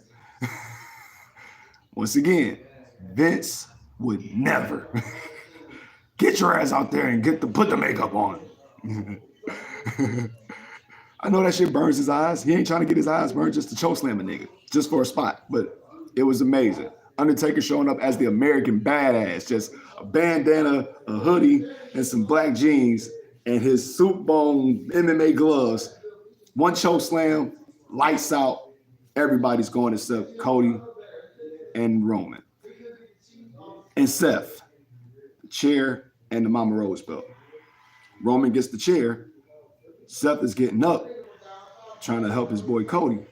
Once again, Vince would never get your ass out there and put the makeup on. I know that shit burns his eyes. He ain't trying to get his eyes burned just to chokeslam a nigga, just for a spot. But it was amazing. Undertaker showing up as the American badass, just a bandana, a hoodie, and some black jeans, and his soup bone MMA gloves. One chokeslam, lights out. Everybody's going except Cody and Roman. And Seth, the chair and the Mama Rose belt. Roman gets the chair. Seth is getting up, trying to help his boy Cody.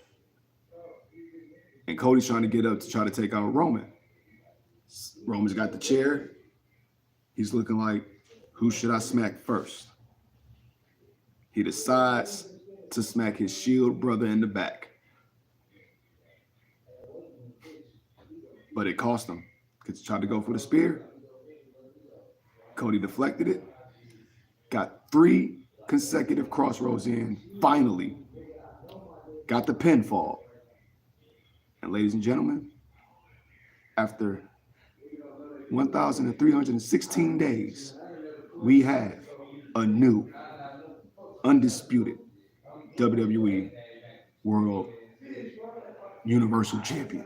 And Cody's trying to get up to try to take out Roman. Roman's got the chair. He's looking like, who should I smack first? He decides to smack his Shield brother in the back. But it cost him because he tried to go for the spear. Cody deflected it. Got 3 consecutive crossroads in. Finally, got the pinfall. And ladies and gentlemen, after 1,316 days, we have a new, undisputed WWE World Universal Champion.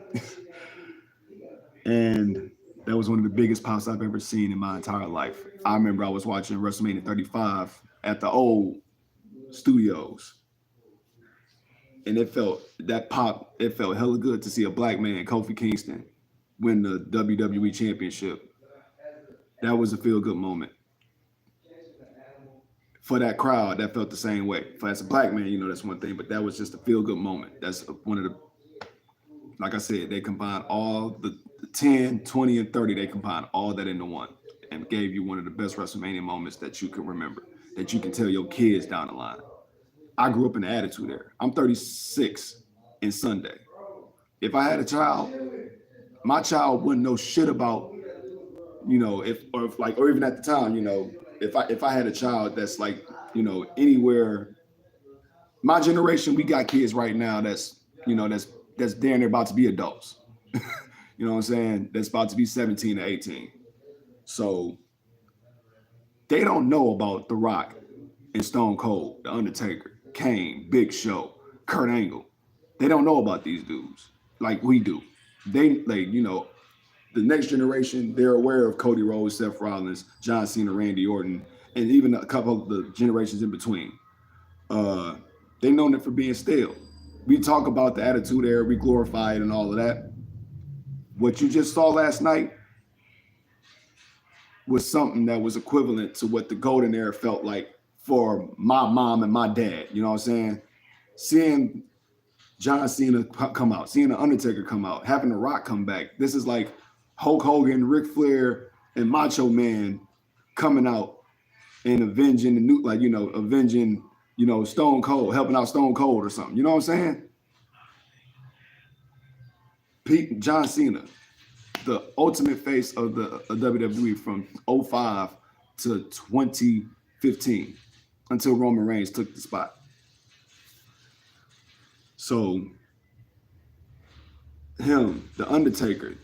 And that was one of the biggest pops I've ever seen in my entire life. I remember I was watching WrestleMania 35 at the old studios. And it felt hella good to see a black man, Kofi Kingston, win the WWE Championship. That was a feel-good moment. For that crowd, that felt the same way. As a black man, that's one thing, but that was just a feel-good moment. That's one of the, like I said, they combined all the 10, 20, and 30, they combined all that into one and gave you one of the best WrestleMania moments that you can remember, that you can tell your kids down the line. I grew up in the Attitude Era. I'm 36 in Sunday. If I had a child, my child wouldn't know shit about, or even at the time, if I had a child that's like, anywhere. My generation, we got kids right now that's damn near about to be adults. You know what I'm saying? That's about to be 17 or 18. So they don't know about The Rock and Stone Cold, The Undertaker, Kane, Big Show, Kurt Angle. They don't know about these dudes like we do. They the next generation, they're aware of Cody Rhodes, Seth Rollins, John Cena, Randy Orton, and even a couple of the generations in between. They known it for being stale. We talk about the Attitude Era, we glorify it and all of that. What you just saw last night was something that was equivalent to what the Golden Era felt like for my mom and my dad. You know what I'm saying? Seeing John Cena come out, seeing The Undertaker come out, having The Rock come back. This is like Hulk Hogan, Ric Flair, and Macho Man coming out and avenging the new, avenging, Stone Cold, helping out Stone Cold or something. You know what I'm saying? John Cena, the ultimate face of the WWE from 05 to 2015 until Roman Reigns took the spot. So him, The Undertaker,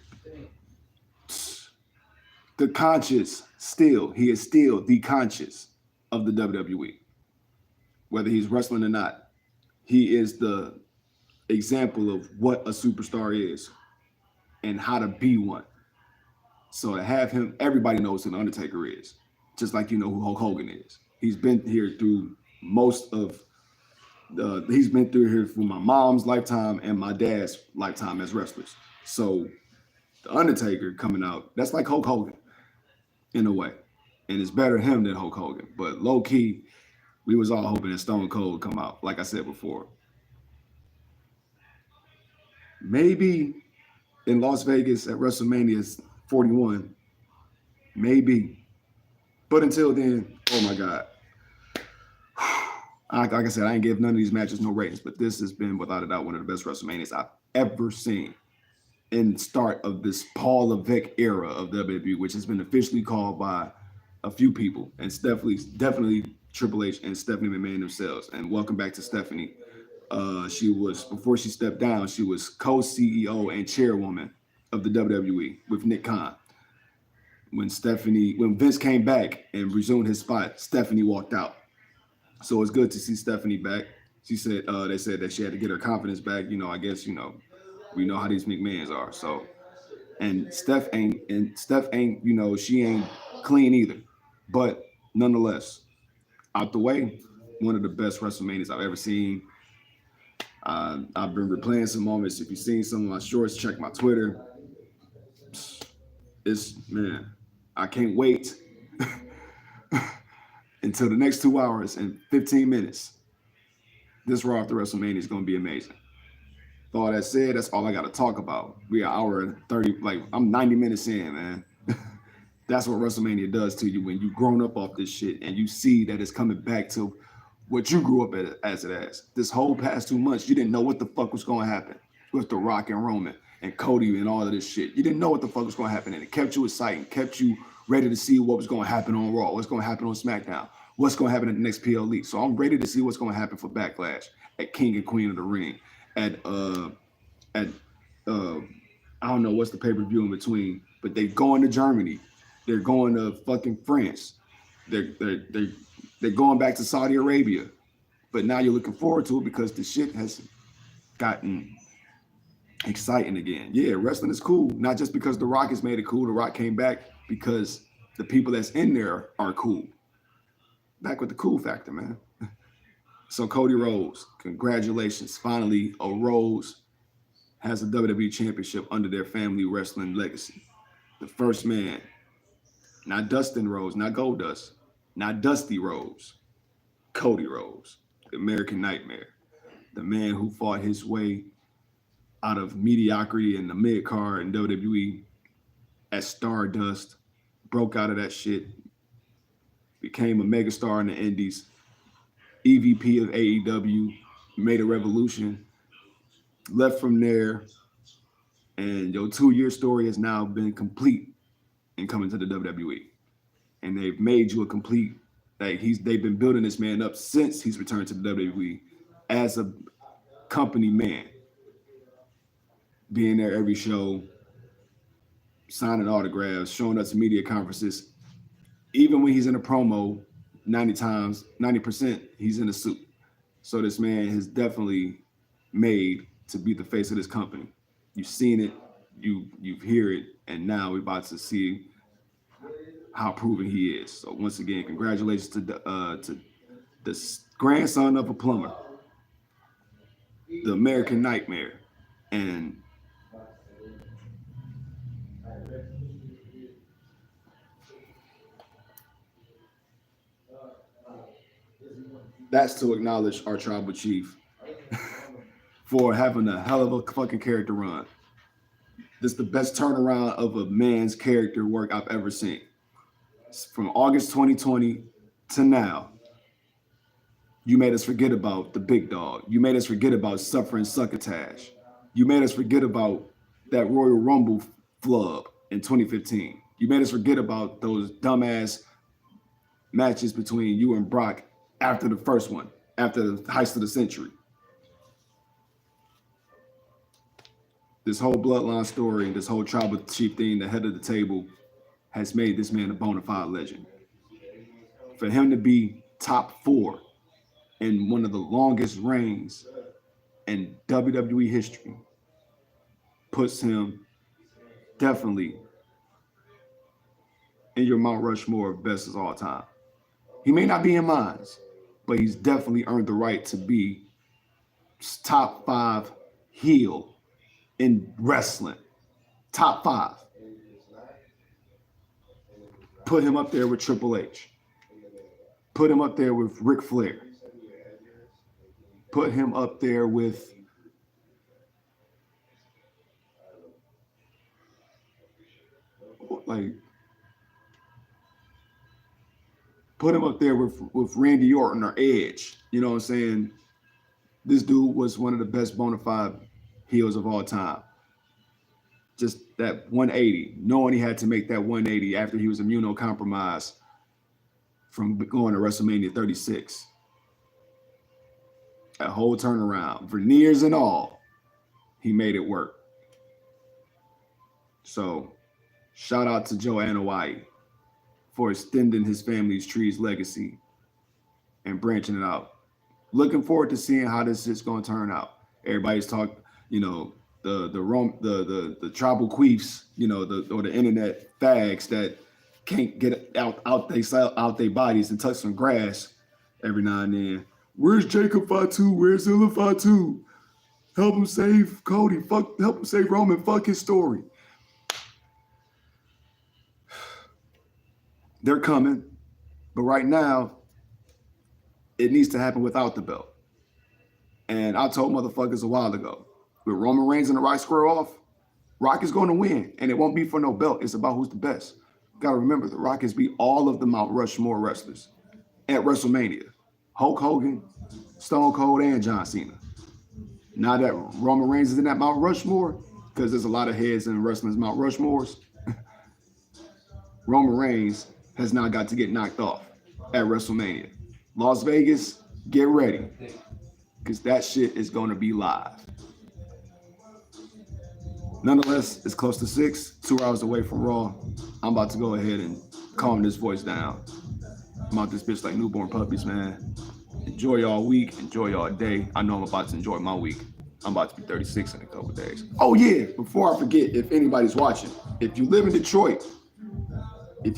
the conscious he is still the conscious of the WWE. Whether he's wrestling or not, he is the example of what a superstar is and how to be one. So to have him, everybody knows who The Undertaker is, just like you know who Hulk Hogan is. He's been here through he's been through here for my mom's lifetime and my dad's lifetime as wrestlers. So The Undertaker coming out, that's like Hulk Hogan in a way. And it's better him than Hulk Hogan. But low key, we was all hoping that Stone Cold would come out, like I said before. Maybe in Las Vegas at WrestleMania 41, maybe. But until then, oh my God. Like I said, I ain't give none of these matches no ratings, but this has been without a doubt one of the best WrestleManias I've ever seen. In the start of this Paul Levesque era of WWE, which has been officially called by a few people, and definitely Triple H and Stephanie McMahon themselves. And welcome back to Stephanie. She was, before she stepped down, she was co-CEO and chairwoman of the WWE with Nick Khan. When Vince came back and resumed his spot, Stephanie walked out. So it's good to see Stephanie back. She said, they said that she had to get her confidence back. I guess, we know how these McMahons are. So, and Steph ain't, she ain't clean either. But nonetheless, out the way, one of the best WrestleManias I've ever seen. I've been replaying some moments. If you've seen some of my shorts, check my Twitter. Man, I can't wait until the next 2 hours and 15 minutes. This Raw after WrestleMania is going to be amazing. With all that said, that's all I got to talk about. We are an hour and 30, I'm 90 minutes in, man. That's what WrestleMania does to you when you've grown up off this shit and you see that it's coming back to what you grew up as it as. This whole past 2 months, you didn't know what the fuck was going to happen with The Rock and Roman and Cody and all of this shit. You didn't know what the fuck was going to happen, and it kept you excited, kept you ready to see what was going to happen on Raw, what's going to happen on SmackDown, what's going to happen at the next PLE. So I'm ready to see what's going to happen for Backlash, at King and Queen of the Ring, at I don't know what's the pay-per-view in between, but they're going to Germany, they're going to fucking France, they're going back to Saudi Arabia. But now you're looking forward to it because the shit has gotten exciting again. Yeah, wrestling is cool, not just because The Rock has made it cool. The Rock came back because the people that's in there are cool. Back with the cool factor, man. So Cody Rhodes, congratulations. Finally, a Rhodes has a WWE championship under their family wrestling legacy. The first man, not Dustin Rhodes, not Goldust, not Dusty Rhodes, Cody Rhodes, the American Nightmare, the man who fought his way out of mediocrity in the mid-card in WWE at Stardust, broke out of that shit, became a megastar in the Indies, EVP of AEW, made a revolution, left from there, and your 2-year story has now been complete in coming to the WWE. And they've made you a complete, like they've been building this man up since he's returned to the WWE as a company man. Being there every show, signing autographs, showing us media conferences. Even when he's in a promo, 90%, he's in a suit. So this man has definitely made to be the face of this company. You've seen it, you hear it, and now we're about to see how proven he is. So once again, congratulations to the grandson of a plumber, the American Nightmare, and that's to acknowledge our tribal chief for having a hell of a fucking character run. This is the best turnaround of a man's character work I've ever seen. From August 2020 to now, you made us forget about the big dog. You made us forget about suffering succotash. You made us forget about that Royal Rumble flub in 2015. You made us forget about those dumbass matches between you and Brock after the first one, after the heist of the century. This whole bloodline story, this whole tribal chief thing, the head of the table, has made this man a bona fide legend. For him to be top 4 in one of the longest reigns in WWE history puts him definitely in your Mount Rushmore of best of all time. He may not be in mine, but he's definitely earned the right to be top 5 heel in wrestling. Top 5. Put him up there with Triple H. Put him up there with Ric Flair. Put him up there with put him up there with Randy Orton or Edge. You know what I'm saying? This dude was one of the best bona fide heels of all time. Just that 180, knowing he had to make that 180 after he was immunocompromised from going to WrestleMania 36. That whole turnaround, veneers and all, he made it work. So, shout out to Joe Anoa'i for extending his family's tree's legacy and branching it out. Looking forward to seeing how this is going to turn out. Everybody's talking, you know, the tribal queefs, you know, or the internet fags that can't get out their bodies and touch some grass every now and then. Where's Jacob Fatu? Where's Illa Fatu? Help him save Cody. Help him save Roman. Fuck his story. They're coming, but right now, it needs to happen without the belt. And I told motherfuckers a while ago, with Roman Reigns and The Rock square off, Rock is going to win, and it won't be for no belt. It's about who's the best. Got to remember, The Rock has beat all of the Mount Rushmore wrestlers at WrestleMania. Hulk Hogan, Stone Cold, and John Cena. Now that Roman Reigns is in that Mount Rushmore, because there's a lot of heads in wrestling's Mount Rushmores, Roman Reigns has now got to get knocked off at WrestleMania. Las Vegas, get ready, because that shit is going to be live. Nonetheless, it's close to 6, 2 hours away from Raw. I'm about to go ahead and calm this voice down. I'm out this bitch like newborn puppies, man. Enjoy y'all week, enjoy y'all day. I know I'm about to enjoy my week. I'm about to be 36 in a couple of days. Oh yeah, before I forget, if anybody's watching, if you live in Detroit, I'm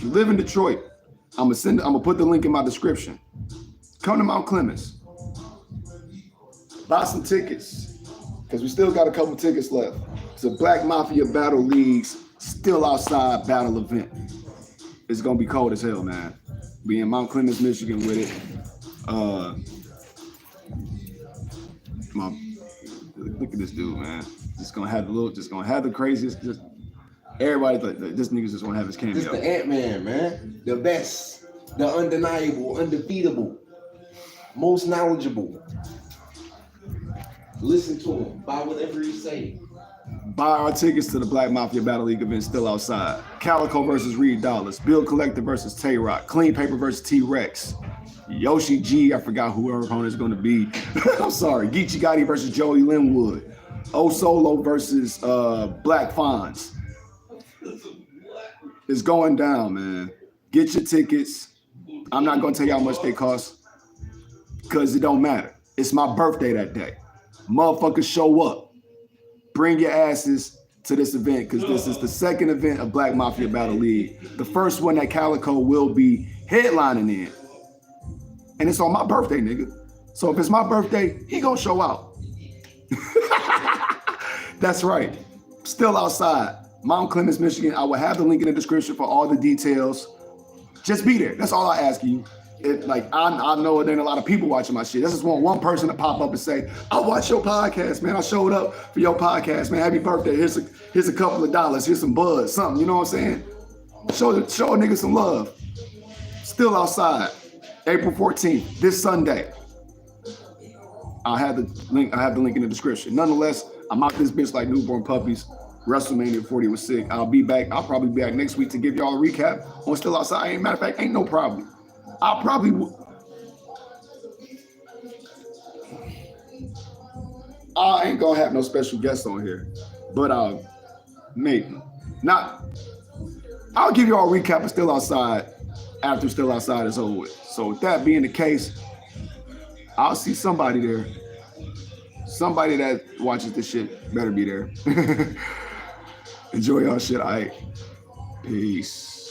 gonna put the link in my description. Come to Mount Clemens. Buy some tickets, because we still got a couple tickets left. It's a Black Mafia Battle League's still outside battle event. It's gonna be cold as hell, man. Be in Mount Clemens, Michigan with it. Look at this dude, man. Just gonna have the craziest. Everybody like this nigga's just gonna have his cameo. This the Ant-Man, man. The best, the undeniable, undefeatable, most knowledgeable. Listen to him. Buy whatever he say. Buy our tickets to the Black Mafia Battle League event still outside. Calico versus Reed Dollars. Bill Collector versus Tay-Rock. Clean Paper versus T-Rex. Yoshi G, I forgot who our opponent is going to be. I'm sorry. Geechee Gotti versus Joey Linwood. O Solo versus Black Fonz. It's going down, man. Get your tickets. I'm not going to tell you how much they cost because it don't matter. It's my birthday that day. Motherfuckers show up. Bring your asses to this event because this is the second event of Black Mafia Battle League. The first one that Calico will be headlining in. And it's on my birthday, nigga. So if it's my birthday, he gonna show out. That's right. Still outside. Mount Clemens, Michigan. I will have the link in the description for all the details. Just be there. That's all I ask you. I know there ain't a lot of people watching my shit. I just want one person to pop up and say, I watch your podcast, man. I showed up for your podcast, man. Happy birthday. Here's a couple of dollars. Here's some buzz, something. You know what I'm saying? Show a nigga some love. Still outside. April 14th, this Sunday. I have the link in the description. Nonetheless, I'm out this bitch like newborn puppies. WrestleMania 40 was sick. I'll probably be back next week to give y'all a recap on Still Outside. Matter of fact, ain't no problem. I ain't gonna have no special guests on here, but I'll give y'all a recap of Still Outside after Still Outside is over with. So with that being the case, I'll see somebody there. Somebody that watches this shit better be there. Enjoy y'all shit. All right. Peace.